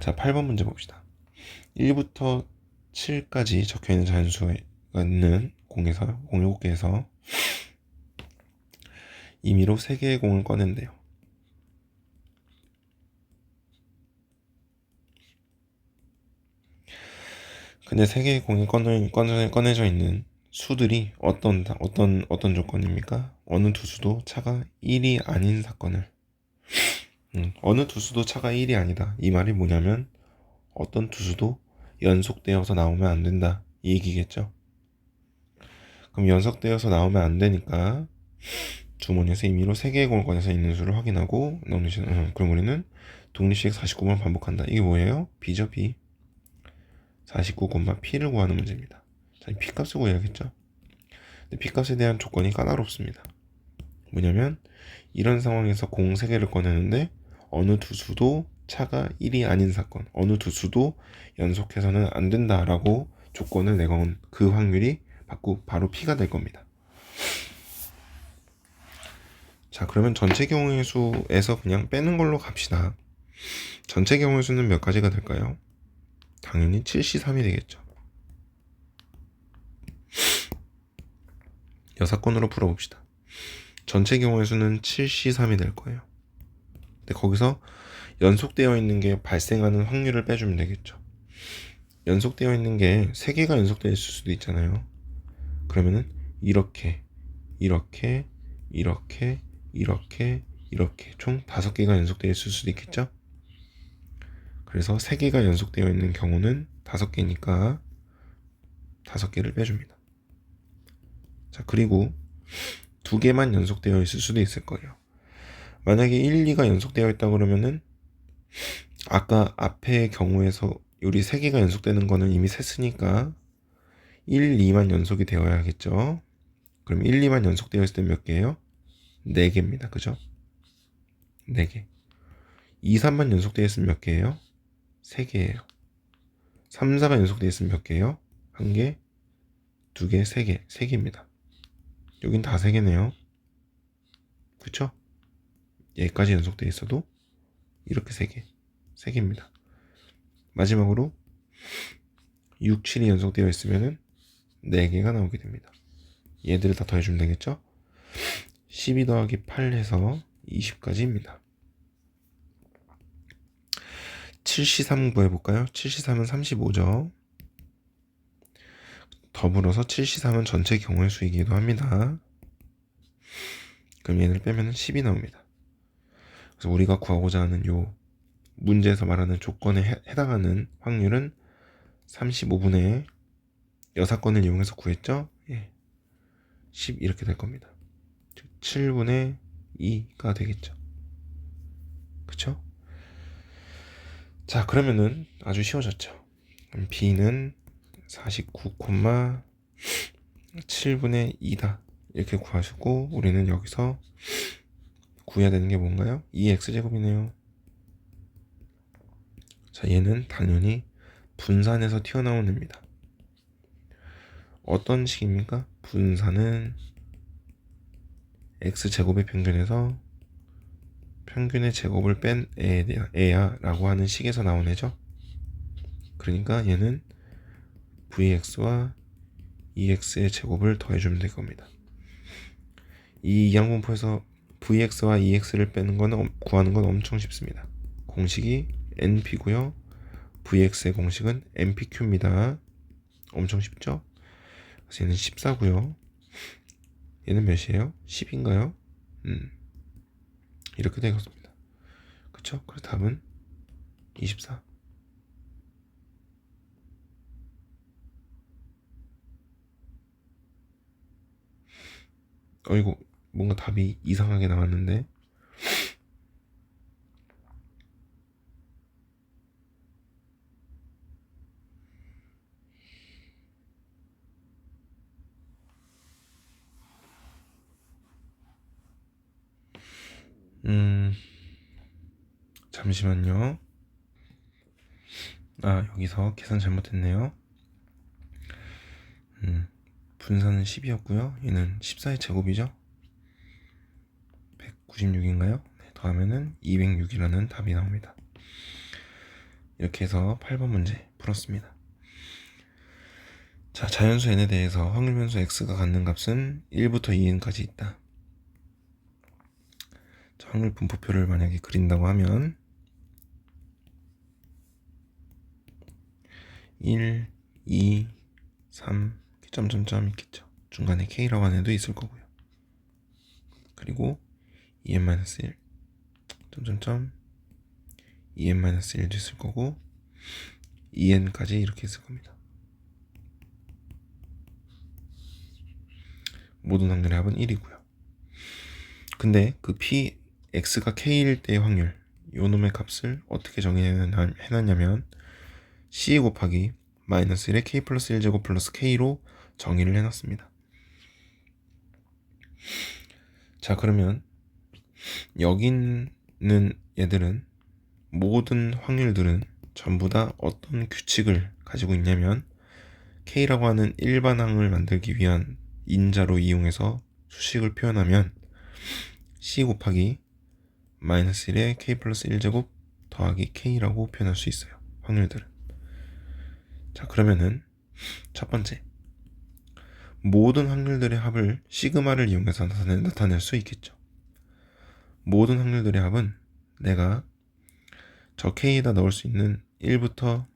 자, 8번 문제 봅시다. 1부터 7까지 적혀있는 자연수가 있는 공에서, 공 7개에서 임의로 3개의 공을 꺼낸대요. 근데 3개의 공이 꺼내져 있는 수들이 어떤 조건입니까? 어느 두 수도 차가 1이 아닌 사건을 어느 두 수도 차가 1이 아니다. 이 말이 뭐냐면 어떤 두 수도 연속되어서 나오면 안 된다. 이 얘기겠죠. 그럼 연속되어서 나오면 안 되니까 주머니에서 임의로 3개의 공을 꺼내서 있는 수를 확인하고 그럼 우리는 독립식 49번을 반복한다. 이게 뭐예요? B죠, B. 49, P를 구하는 문제입니다. 자, P값을 구해야겠죠. 근데 P값에 대한 조건이 까다롭습니다. 뭐냐면 이런 상황에서 공 3개를 꺼내는데 어느 두 수도 차가 1이 아닌 사건, 어느 두 수도 연속해서는 안 된다라고 조건을 내건 그 확률이 바로 P가 될 겁니다. 자, 그러면 전체 경우의 수에서 그냥 빼는 걸로 갑시다. 전체 경우의 수는 몇 가지가 될까요? 당연히 7C3이 되겠죠. 여사건으로 풀어봅시다. 전체 경우의 수는 7C3이 될 거예요. 근데 거기서 연속되어 있는 게 발생하는 확률을 빼주면 되겠죠. 연속되어 있는 게 3개가 연속되어 있을 수도 있잖아요. 그러면은 이렇게 총 5개가 연속되어 있을 수도 있겠죠. 그래서 3개가 연속되어 있는 경우는 5개니까 5개를 빼줍니다. 자, 그리고 2개만 연속되어 있을 수도 있을 거예요. 만약에 1, 2가 연속되어 있다 그러면은 아까 앞의 경우에서 우리 3개가 연속되는 거는 이미 셌으니까 1, 2만 연속이 되어야겠죠. 그럼 1, 2만 연속되어 있을 때 몇 개예요? 4개입니다. 그죠? 4개. 2, 3만 연속되어 있으면 몇 개예요? 3개예요. 3, 4가 연속되어 있으면 몇 개예요? 1개, 2개, 3개. 3개입니다. 여긴 다 3개네요. 그쵸? 얘까지 연속되어 있어도 이렇게 3개. 3개입니다. 마지막으로 6, 7이 연속되어 있으면은 4개가 나오게 됩니다. 얘들을 다 더해주면 되겠죠? 12 더하기 8 해서 20까지입니다. 7C3 구해볼까요? 7C3은 35죠. 더불어서 7C3은 전체 경우의 수이기도 합니다. 그럼 얘를 빼면 10이 나옵니다. 그래서 우리가 구하고자 하는 요 문제에서 말하는 조건에 해당하는 확률은 35분의 여사건을 이용해서 구했죠? 예. 10 이렇게 될 겁니다. 7분의 2가 되겠죠. 그쵸? 자, 그러면은 아주 쉬워졌죠. B는 49,7분의 2다. 이렇게 구하시고 우리는 여기서 구해야 되는 게 뭔가요? 2x제곱이네요. 자, 얘는 당연히 분산해서 튀어나온 애입니다. 어떤 식입니까? 분산은 x제곱의 평균에서 평균의 제곱을 뺀 애야 라고 하는 식에서 나온 애죠. 그러니까 얘는 vx와 2x의 제곱을 더해주면 될 겁니다. 이 이항분포에서 vx와 2x를 빼는 거는 구하는 건 엄청 쉽습니다. 공식이 np고요. vx의 공식은 npq입니다. 엄청 쉽죠? 그래서 얘는 14고요. 얘는 몇이에요? 10인가요? 이렇게 되겠습니다. 그쵸? 그래서 답은 24. 이거 뭔가 답이 이상하게 나왔는데 잠시만요. 여기서 계산 잘못했네요. 분산은 10이었고요. 얘는 14의 제곱이죠. 196인가요? 네, 더하면은 206이라는 답이 나옵니다. 이렇게 해서 8번 문제 풀었습니다. 자, 자연수 n에 대해서 확률변수 x가 갖는 값은 1부터 2n까지 있다. 자, 확률 분포표를 만약에 그린다고 하면 1, 2, 3 점점점 있겠죠. 중간에 k라고 하는 애도 있을 거고요. 그리고 2n-1 점점점 2n-1도 있을 거고 2n까지 이렇게 있을 겁니다. 모든 확률의 합은 1이고요. 근데 그 p x가 k일 때의 확률, 요 놈의 값을 어떻게 정의해놨냐면 c 곱하기 마이너스 1의 k 플러스 1제곱 플러스 k로 정의를 해놨습니다. 자, 그러면 여기 있는 얘들은, 모든 확률들은 전부 다 어떤 규칙을 가지고 있냐면 k라고 하는 일반항을 만들기 위한 인자로 이용해서 수식을 표현하면 c 곱하기 마이너스 1의 k 플러스 1제곱 더하기 k라고 표현할 수 있어요. 확률들은. 자, 그러면은 첫 번째, 모든 확률들의 합을 시그마를 이용해서 나타낼 수 있겠죠. 모든 확률들의 합은 내가 저 k에다 넣을 수 있는 1부터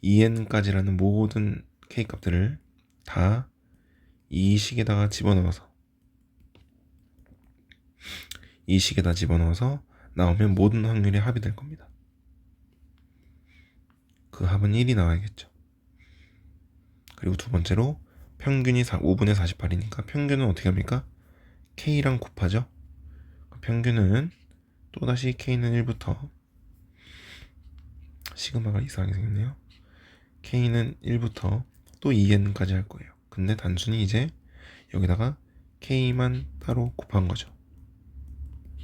2n까지라는 모든 k 값들을 다 이 식에다가 집어넣어서 나오면 모든 확률의 합이 될 겁니다. 그 합은 1이 나와야겠죠. 그리고 두 번째로 평균이 5분의 48이니까 평균은 어떻게 합니까? k랑 곱하죠. 평균은 또다시 k는 1부터, 시그마가 이상하게 생겼네요. k는 1부터 또 2n까지 할 거예요. 근데 단순히 이제 여기다가 k만 따로 곱한 거죠.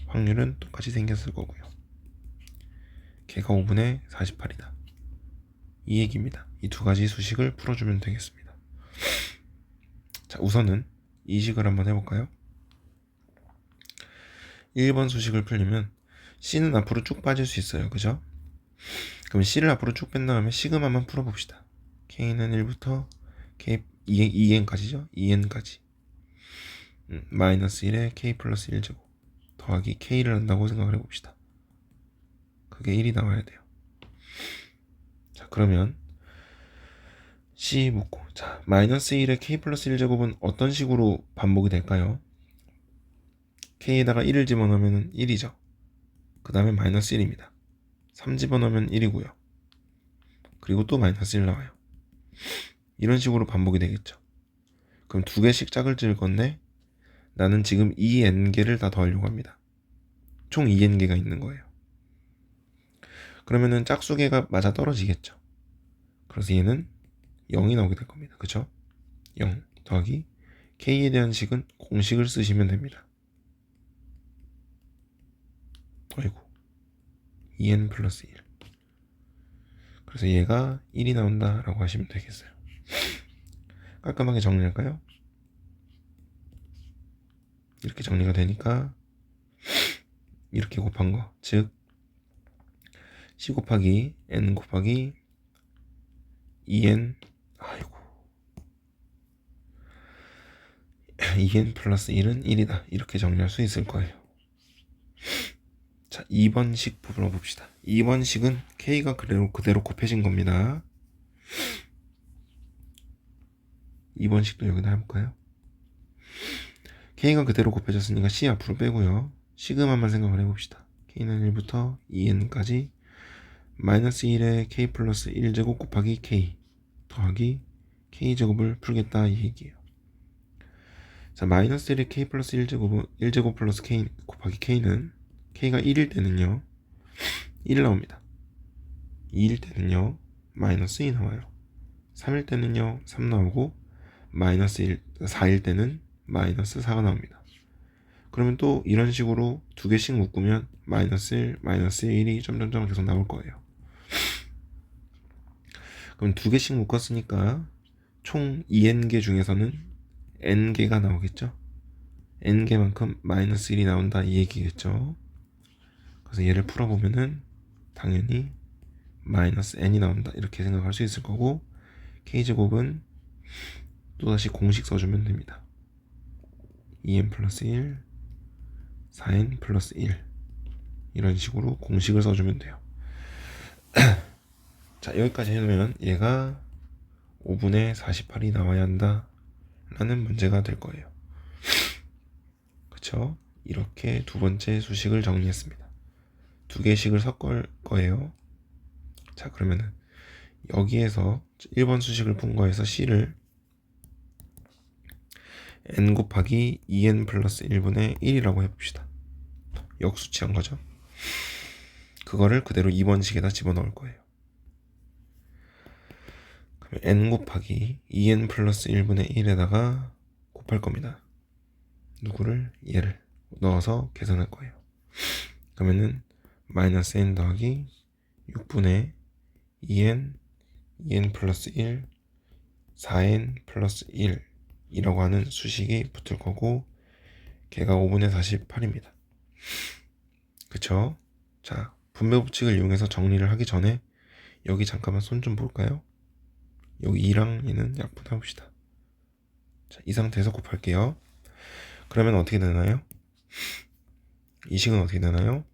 확률은 똑같이 생겼을 거고요. 걔가 5분의 48이다. 이 얘기입니다. 이 두 가지 수식을 풀어주면 되겠습니다. 자, 우선은 이 식을 한번 해볼까요? 1번 수식을 풀려면 C는 앞으로 쭉 빠질 수 있어요. 그죠? 그럼 C를 앞으로 쭉 뺀 다음에 시그마만 풀어봅시다. K는 1부터 K, 2n까지죠? 2n까지. 마이너스 1에 K 플러스 1제곱 더하기 K를 한다고 생각을 해봅시다. 그게 1이 나와야 돼요. 자, 그러면 C 묻고, 자, 마이너스 1에 K 플러스 1제곱은 어떤 식으로 반복이 될까요? K에다가 1을 집어넣으면 1이죠. 그 다음에 마이너스 1입니다. 3 집어넣으면 1이고요. 그리고 또 마이너스 1 나와요. 이런 식으로 반복이 되겠죠. 그럼 두 개씩 짝을 지을 건데 나는 지금 2n개를 다 더하려고 합니다. 총 2n개가 있는 거예요. 그러면은 짝수개가 맞아 떨어지겠죠. 그래서 얘는 0이 나오게 될 겁니다. 그쵸? 0 더하기 k에 대한 식은 공식을 쓰시면 됩니다. 아이고, 2n 플러스 1. 그래서 얘가 1이 나온다 라고 하시면 되겠어요. 깔끔하게 정리할까요? 이렇게 정리가 되니까 이렇게 곱한 거, 즉 c 곱하기 n 곱하기 2n, 아이고, 2n 플러스 1은 1이다, 이렇게 정리할 수 있을 거예요. 자, 2번식 풀어봅시다. 2번식은 k가 그대로 곱해진 겁니다. 2번식도 여기다 해볼까요? k가 그대로 곱해졌으니까 c 앞으로 빼고요. 시그마만 생각을 해봅시다. k는 1부터 2n까지 마이너스 1에 k 플러스 1제곱 곱하기 k 더하기 k제곱을 풀겠다, 이 얘기예요. 자, 마이너스 1에 k 플러스 1제곱 플러스 k 곱하기 k는 k가 1일 때는요 1 나옵니다. 2일 때는요 마이너스 2 나와요. 3일 때는요 3 나오고 마이너스 4일 때는 마이너스 4가 나옵니다. 그러면 또 이런 식으로 두 개씩 묶으면 마이너스 1, 마이너스 1이 점점점 계속 나올 거예요. 그럼 2개씩 묶었으니까 총 2n개 중에서는 n개가 나오겠죠. n개만큼 마이너스 1이 나온다 이 얘기겠죠. 그래서 얘를 풀어보면은 당연히 마이너스 n이 나온다 이렇게 생각할 수 있을 거고, k제곱은 또다시 공식 써주면 됩니다. 2n 플러스 1 4n 플러스 1 이런 식으로 공식을 써주면 돼요. 자, 여기까지 해놓으면 얘가 5분의 48이 나와야 한다 라는 문제가 될 거예요. 그쵸? 이렇게 두 번째 수식을 정리했습니다. 2개씩을 섞을 거예요. 자, 그러면은 여기에서 1번 수식을 푼 거에서 c를 n 곱하기 2n 플러스 1분의 1이라고 해봅시다. 역수치한 거죠. 그거를 그대로 2번식에다 집어넣을 거예요. 그럼 n 곱하기 2n 플러스 1분의 1에다가 곱할 겁니다. 누구를? 얘를 넣어서 계산할 거예요. 그러면은 마이너스 n 더하기 6분의 2n 플러스 1 4n 플러스 1 이라고 하는 수식이 붙을 거고, 걔가 5분의 48입니다. 그쵸? 자, 분배 법칙을 이용해서 정리를 하기 전에 여기 잠깐만 손 좀 볼까요? 여기 2랑 얘는 약분해 봅시다. 자, 이 상태에서 곱할게요. 그러면 어떻게 되나요? 이 식은 어떻게 되나요?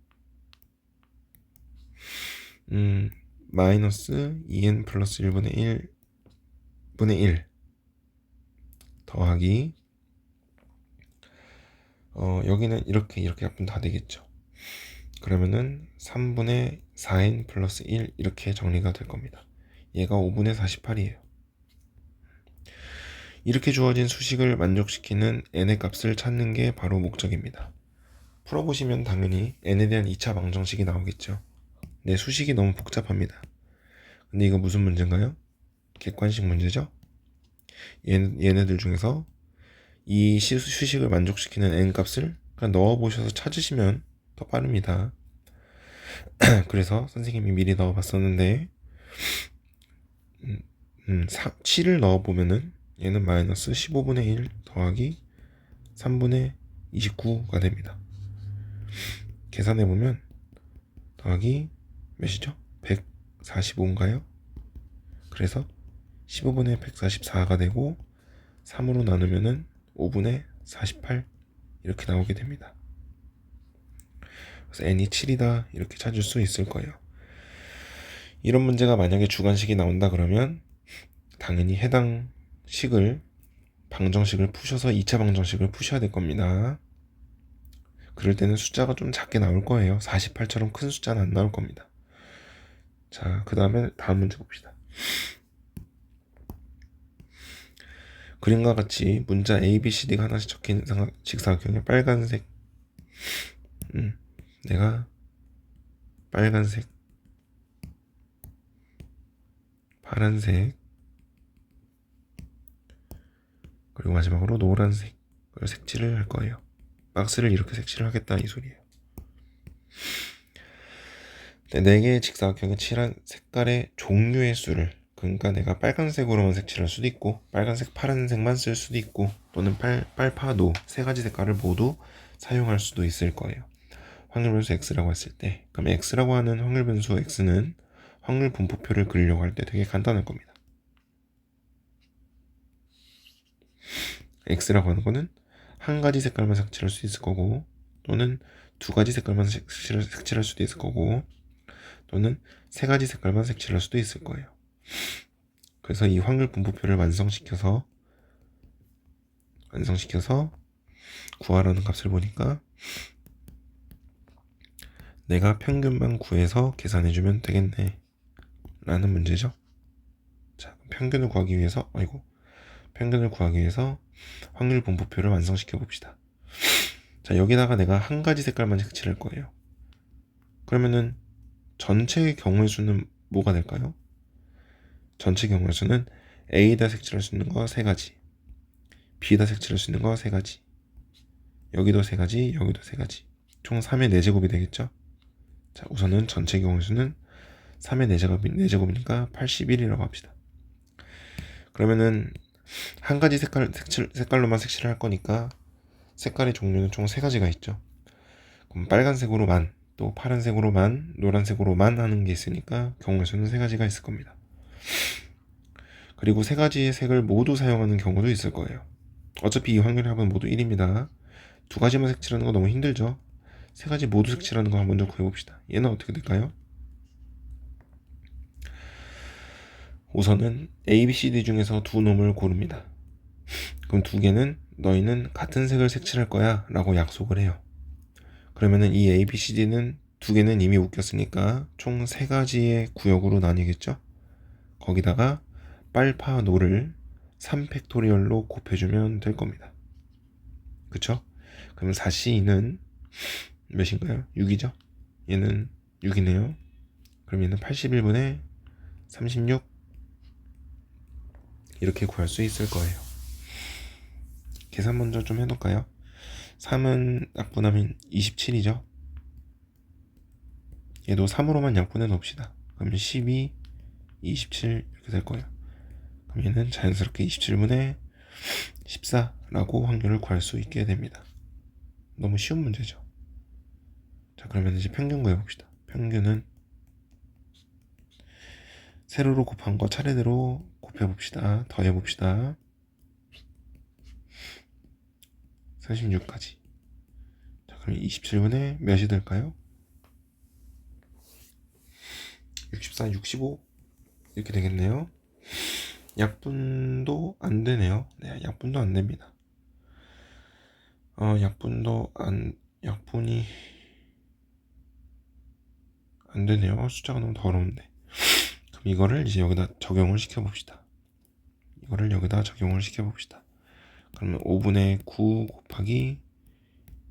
마이너스 2n 플러스 1분의 1분의 1 더하기 여기는 이렇게 약분 다 되겠죠. 그러면은 3분의 4n 플러스 1 이렇게 정리가 될 겁니다. 얘가 5분의 48이에요. 이렇게 주어진 수식을 만족시키는 n의 값을 찾는 게 바로 목적입니다. 풀어보시면 당연히 n에 대한 2차 방정식이 나오겠죠. 네, 수식이 너무 복잡합니다. 근데 이거 무슨 문제인가요? 객관식 문제죠? 얘네들 중에서 이 수식을 만족시키는 n 값을 그냥 넣어보셔서 찾으시면 더 빠릅니다. 그래서 선생님이 미리 넣어봤었는데 7을 넣어보면은 얘는 마이너스 15분의 1 더하기 3분의 29가 됩니다. 계산해보면 더하기 몇이죠? 145인가요? 그래서 15분의 144가 되고 3으로 나누면은 5분의 48 이렇게 나오게 됩니다. 그래서 n이 7이다 이렇게 찾을 수 있을 거예요. 이런 문제가 만약에 주관식이 나온다 그러면 당연히 해당 식을 방정식을 푸셔서 2차 방정식을 푸셔야 될 겁니다. 그럴 때는 숫자가 좀 작게 나올 거예요. 48처럼 큰 숫자는 안 나올 겁니다. 자, 그 다음에 다음 문제 봅시다. 그림과 같이 문자 A, B, C, D가 하나씩 적힌 직사각형의 빨간색 내가 빨간색 파란색 그리고 마지막으로 노란색을 색칠을 할 거예요. 박스를 이렇게 색칠을 하겠다 이 소리예요. 4개의 직사각형에 칠한 색깔의 종류의 수를, 그러니까 내가 빨간색으로만 색칠할 수도 있고 빨간색 파란색만 쓸 수도 있고 또는 빨파노 3가지 색깔을 모두 사용할 수도 있을 거예요. 확률 변수 x라고 했을 때, 그럼 x라고 하는 확률 변수 x는 확률 분포표를 그리려고 할 때 되게 간단할 겁니다. x라고 하는 거는 한 가지 색깔만 색칠할 수 있을 거고, 또는 2가지 색깔만 색칠할 수도 있을 거고, 또는 3가지 색깔만 색칠할 수도 있을 거예요. 그래서 이 확률 분포표를 완성시켜서 구하라는 값을 보니까 내가 평균만 구해서 계산해주면 되겠네 라는 문제죠. 자, 평균을 구하기 위해서 확률 분포표를 완성시켜 봅시다. 자, 여기다가 내가 한 가지 색깔만 색칠할 거예요. 그러면은 전체의 경우의 수는 뭐가 될까요? 전체 경우의 수는 A에다 색칠할 수 있는 거 3가지, B에다 색칠할 수 있는 거 3가지, 여기도 3가지, 여기도 3가지, 총 3의 4제곱이 되겠죠? 자, 우선은 전체 경우의 수는 3의 4제곱이니까 81이라고 합시다. 그러면은 한 가지 색깔로만 색칠을 할 거니까 색깔의 종류는 총 3가지가 있죠. 그럼 빨간색으로만, 또 파란색으로만, 노란색으로만 하는 게 있으니까 경우의 수는 3가지가 있을 겁니다. 그리고 3가지의 색을 모두 사용하는 경우도 있을 거예요. 어차피 이 확률의 합은 모두 1입니다. 2가지만 색칠하는 거 너무 힘들죠? 3가지 모두 색칠하는 거 먼저 구해봅시다. 얘는 어떻게 될까요? 우선은 A, B, C, D 중에서 2놈을 고릅니다. 그럼 2개는 너희는 같은 색을 색칠할 거야 라고 약속을 해요. 그러면은 이 A, B, C, D는 2개는 이미 웃겼으니까 총 3가지의 구역으로 나뉘겠죠. 거기다가 빨파 노를 3팩토리얼로 곱해주면 될 겁니다. 그쵸? 그럼 4C는 몇인가요? 6이죠? 얘는 6이네요. 그럼 얘는 81분의 36 이렇게 구할 수 있을 거예요. 계산 먼저 좀 해놓을까요? 3은 약분하면 27이죠. 얘도 3으로만 약분해 놓읍시다. 그러면 12, 27 이렇게 될 거예요. 그럼 얘는 자연스럽게 27분의 14라고 확률을 구할 수 있게 됩니다. 너무 쉬운 문제죠. 자, 그러면 이제 평균 구해봅시다. 평균은 세로로 곱한 거 차례대로 곱해봅시다. 더해봅시다. 36까지. 자, 그럼 27분의 몇이 될까요? 64, 65 이렇게 되겠네요. 약분도 안 되네요. 네, 약분도 안 됩니다. 약분이 안 되네요. 숫자가 너무 더러운데. 그럼 이거를 이제 여기다 적용을 시켜봅시다. 그러면 5분의 9 곱하기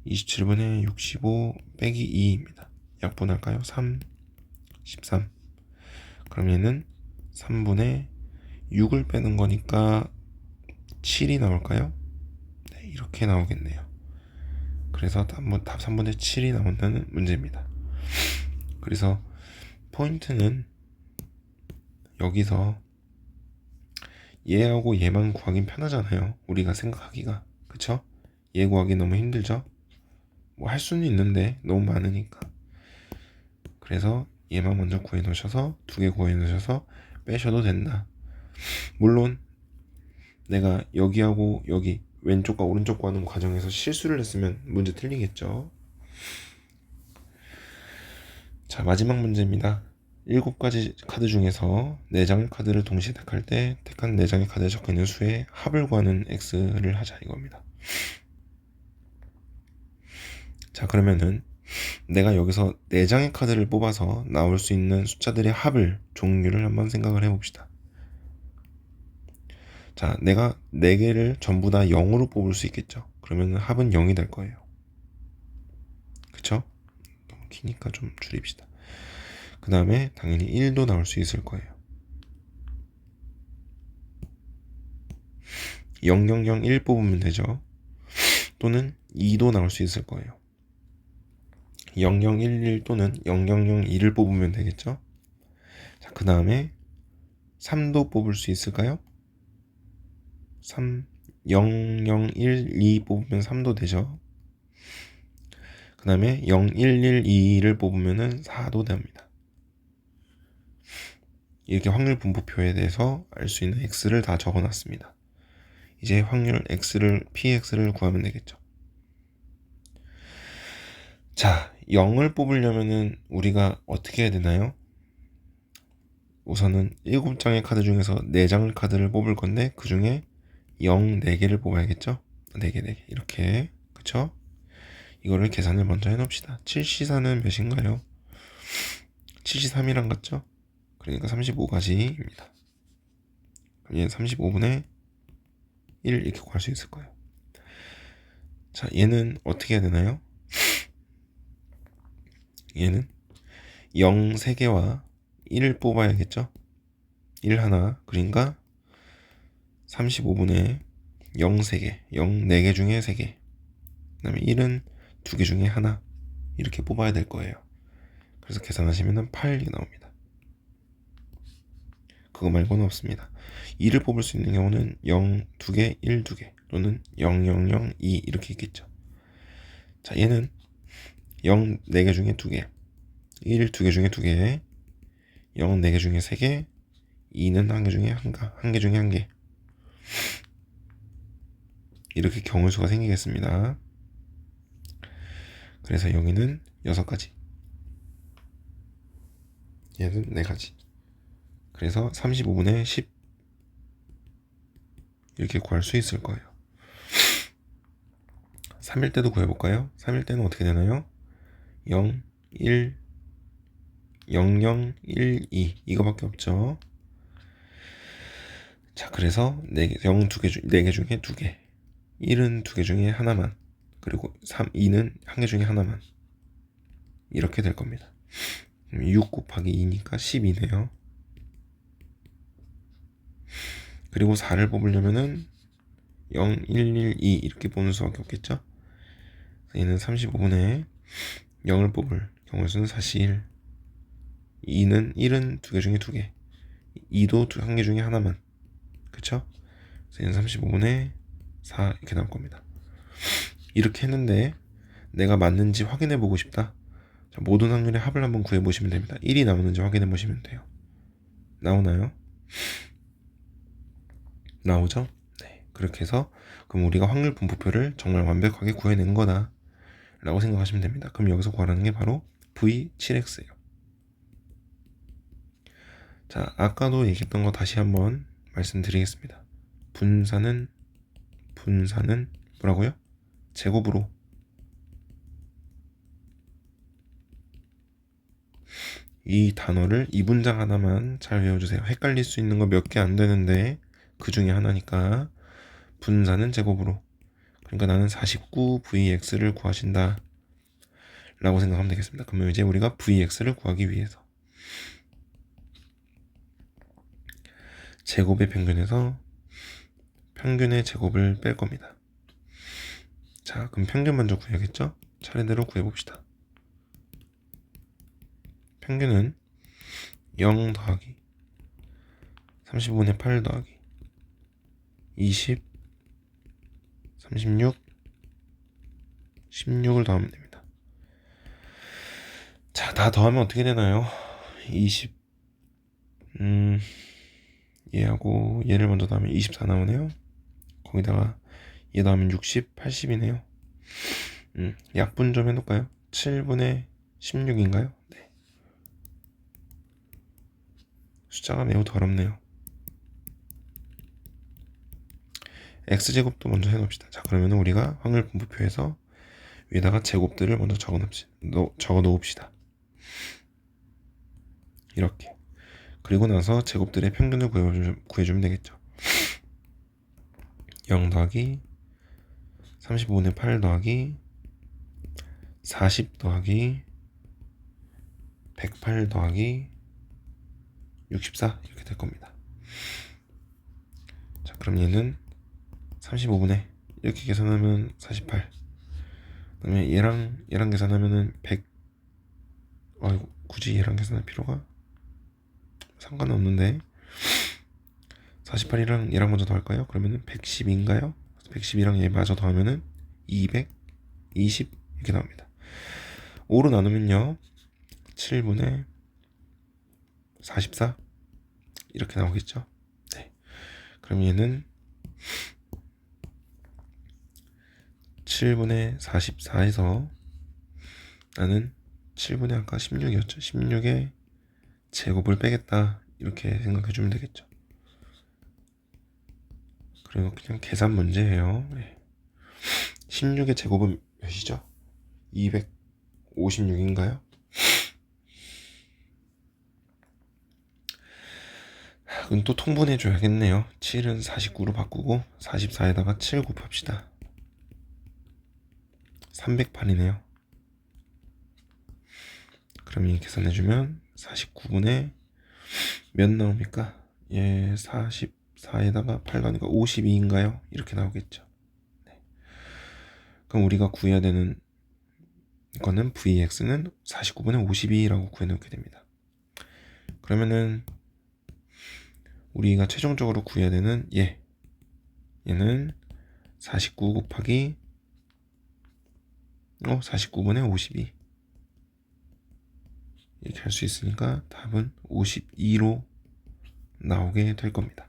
27분의 65 빼기 2입니다. 약분할까요? 3, 13. 그럼 얘는 3분의 6을 빼는 거니까 7이 나올까요? 네, 이렇게 나오겠네요. 그래서 답 3분의 7이 나온다는 문제입니다. 그래서 포인트는 여기서 얘하고 얘만 구하긴 편하잖아요. 우리가 생각하기가. 그쵸? 얘 구하기 너무 힘들죠? 뭐 할 수는 있는데 너무 많으니까. 그래서 얘만 먼저 구해 놓으셔서 2개 구해 놓으셔서 빼셔도 된다. 물론 내가 여기하고 여기 왼쪽과 오른쪽 구하는 과정에서 실수를 했으면 문제 틀리겠죠. 자, 마지막 문제입니다. 7가지 카드 중에서 4장의 카드를 동시에 택할 때 택한 4장의 카드에 적혀있는 수의 합을 구하는 X를 하자 이겁니다. 자, 그러면은 내가 여기서 4장의 카드를 뽑아서 나올 수 있는 숫자들의 합을, 종류를 한번 생각을 해봅시다. 자, 내가 4개를 전부 다 0으로 뽑을 수 있겠죠. 그러면 합은 0이 될 거예요. 그쵸? 너무 기니까 좀 줄입시다. 그 다음에 당연히 1도 나올 수 있을 거예요. 0001 뽑으면 되죠. 또는 2도 나올 수 있을 거예요. 0011 또는 0002를 뽑으면 되겠죠. 자, 그 다음에 3도 뽑을 수 있을까요? 0012 뽑으면 3도 되죠. 그 다음에 0112를 뽑으면 4도 됩니다. 이렇게 확률 분포표에 대해서 알 수 있는 X를 다 적어놨습니다. 이제 확률 PX를 구하면 되겠죠. 자, 0을 뽑으려면은 우리가 어떻게 해야 되나요? 우선은 7장의 카드 중에서 4장의 카드를 뽑을 건데 그 중에 0 4개를 뽑아야겠죠? 4개 이렇게. 그쵸? 이거를 계산을 먼저 해놓읍시다. 7C4는 몇인가요? 7C3이랑 같죠? 그러니까 35가지입니다. 얘는 35분의 1 이렇게 구할 수 있을 거예요. 자, 얘는 어떻게 해야 되나요? 얘는 0 3개와 1을 뽑아야겠죠? 1 하나, 그러니까 35분의 0 3개, 0 4개 중에 3개, 그 다음에 1은 2개 중에 하나 이렇게 뽑아야 될 거예요. 그래서 계산하시면 8이 나옵니다. 그거 말고는 없습니다. 2를 뽑을 수 있는 경우는 0 2개, 1 2개 또는 0 0 0 2 이렇게 있겠죠. 자, 얘는 0 4개 중에 2개, 1 2개 중에 2개, 0 4개 중에 3개, 2는 1개 중에 1개 중에 1개. 이렇게 경우수가 생기겠습니다. 그래서 여기는 6가지, 얘는 4가지. 그래서 35분의 10 이렇게 구할 수 있을 거예요. 3일 때도 구해볼까요? 3일 때는 어떻게 되나요? 0, 1, 0, 0, 1, 2 이거밖에 없죠. 자, 그래서 4개, 0 2개, 4개 중에 2개, 1은 2개 중에 하나만, 그리고 2는 1개 중에 하나만, 이렇게 될 겁니다. 6 곱하기 2니까 12네요. 그리고 4를 뽑으려면은 0, 1, 1, 2 이렇게 뽑는 수밖에 없겠죠. 얘는 35분의 0을 뽑을 경우의 수는 4시 1, 1은 2개 중에 2개, 2도 1개 중에 하나만, 그쵸? 그래서 얘는 35분의 4 이렇게 나올 겁니다. 이렇게 했는데 내가 맞는지 확인해 보고 싶다. 자, 모든 확률의 합을 한번 구해 보시면 됩니다. 1이 나오는지 확인해 보시면 돼요. 나오나요? 나오죠? 네. 그렇게 해서 그럼 우리가 확률 분포표를 정말 완벽하게 구해낸 거다 라고 생각하시면 됩니다. 그럼 여기서 구하라는 게 바로 V7X예요. 자, 아까도 얘기했던 거 다시 한번 말씀드리겠습니다. 분산은 뭐라고요? 제곱으로 이 단어를 이 문장 하나만 잘 외워주세요. 헷갈릴 수 있는 거 몇 개 안 되는데 그 중에 하나니까 분산은 제곱으로. 그러니까 나는 49VX를 구하신다 라고 생각하면 되겠습니다. 그러면 이제 우리가 VX를 구하기 위해서 제곱의 평균에서 평균의 제곱을 뺄 겁니다. 자, 그럼 평균 먼저 구해야겠죠? 차례대로 구해봅시다. 평균은 0 더하기 35분의 8 더하기 20 36 16을 더하면 됩니다. 자, 다 더하면 어떻게 되나요? 20 얘하고 얘를 먼저 더하면 24 나오네요. 거기다가 얘 더하면 60, 80이네요. 약분 좀 해놓을까요? 7분의 16인가요? 네. 숫자가 매우 더럽네요. x제곱도 먼저 해놓읍시다. 자, 그러면 우리가 확률 분포표에서 위에다가 제곱들을 먼저 적어 놓읍시다. 이렇게. 그리고 나서 제곱들의 평균을 구해주면 되겠죠. 0 더하기 35분의 8 더하기 40 더하기 108 더하기 64 이렇게 될 겁니다. 자, 그럼 얘는 35분의 이렇게 계산하면 48. 그다음에 얘랑 계산하면은 100. 아이고, 굳이 얘랑 계산할 필요가 상관은 없는데 48이랑 얘랑 먼저 더할까요? 그러면은 110인가요? 110이랑 얘 마저 더하면은 220 이렇게 나옵니다. 5로 나누면요 7분의 44 이렇게 나오겠죠. 네. 그럼 얘는 7분의 44에서 나는 7분의 아까 16이었죠. 16의 제곱을 빼겠다 이렇게 생각해주면 되겠죠. 그리고 그냥 계산 문제예요. 네. 16의 제곱은 몇이죠? 256인가요? 그럼 또 통분해줘야겠네요. 7은 49로 바꾸고 44에다가 7 곱합시다. 308이네요. 그럼 이 계산해주면 49분의 몇 나옵니까? 예, 44에다가 8 나오니까 52인가요? 이렇게 나오겠죠. 네. 그럼 우리가 구해야 되는 거는 VX는 49분의 52라고 구해놓게 됩니다. 그러면은 우리가 최종적으로 구해야 되는 얘는 49 곱하기 49분의 52 이렇게 할 수 있으니까 답은 52로 나오게 될 겁니다.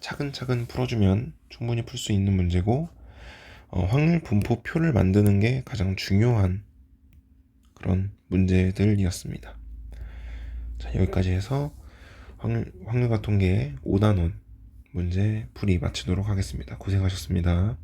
차근차근 풀어주면 충분히 풀 수 있는 문제고 확률 분포표를 만드는 게 가장 중요한 그런 문제들이었습니다. 자, 여기까지 해서 확률과 통계의 5단원 문제 풀이 마치도록 하겠습니다. 고생하셨습니다.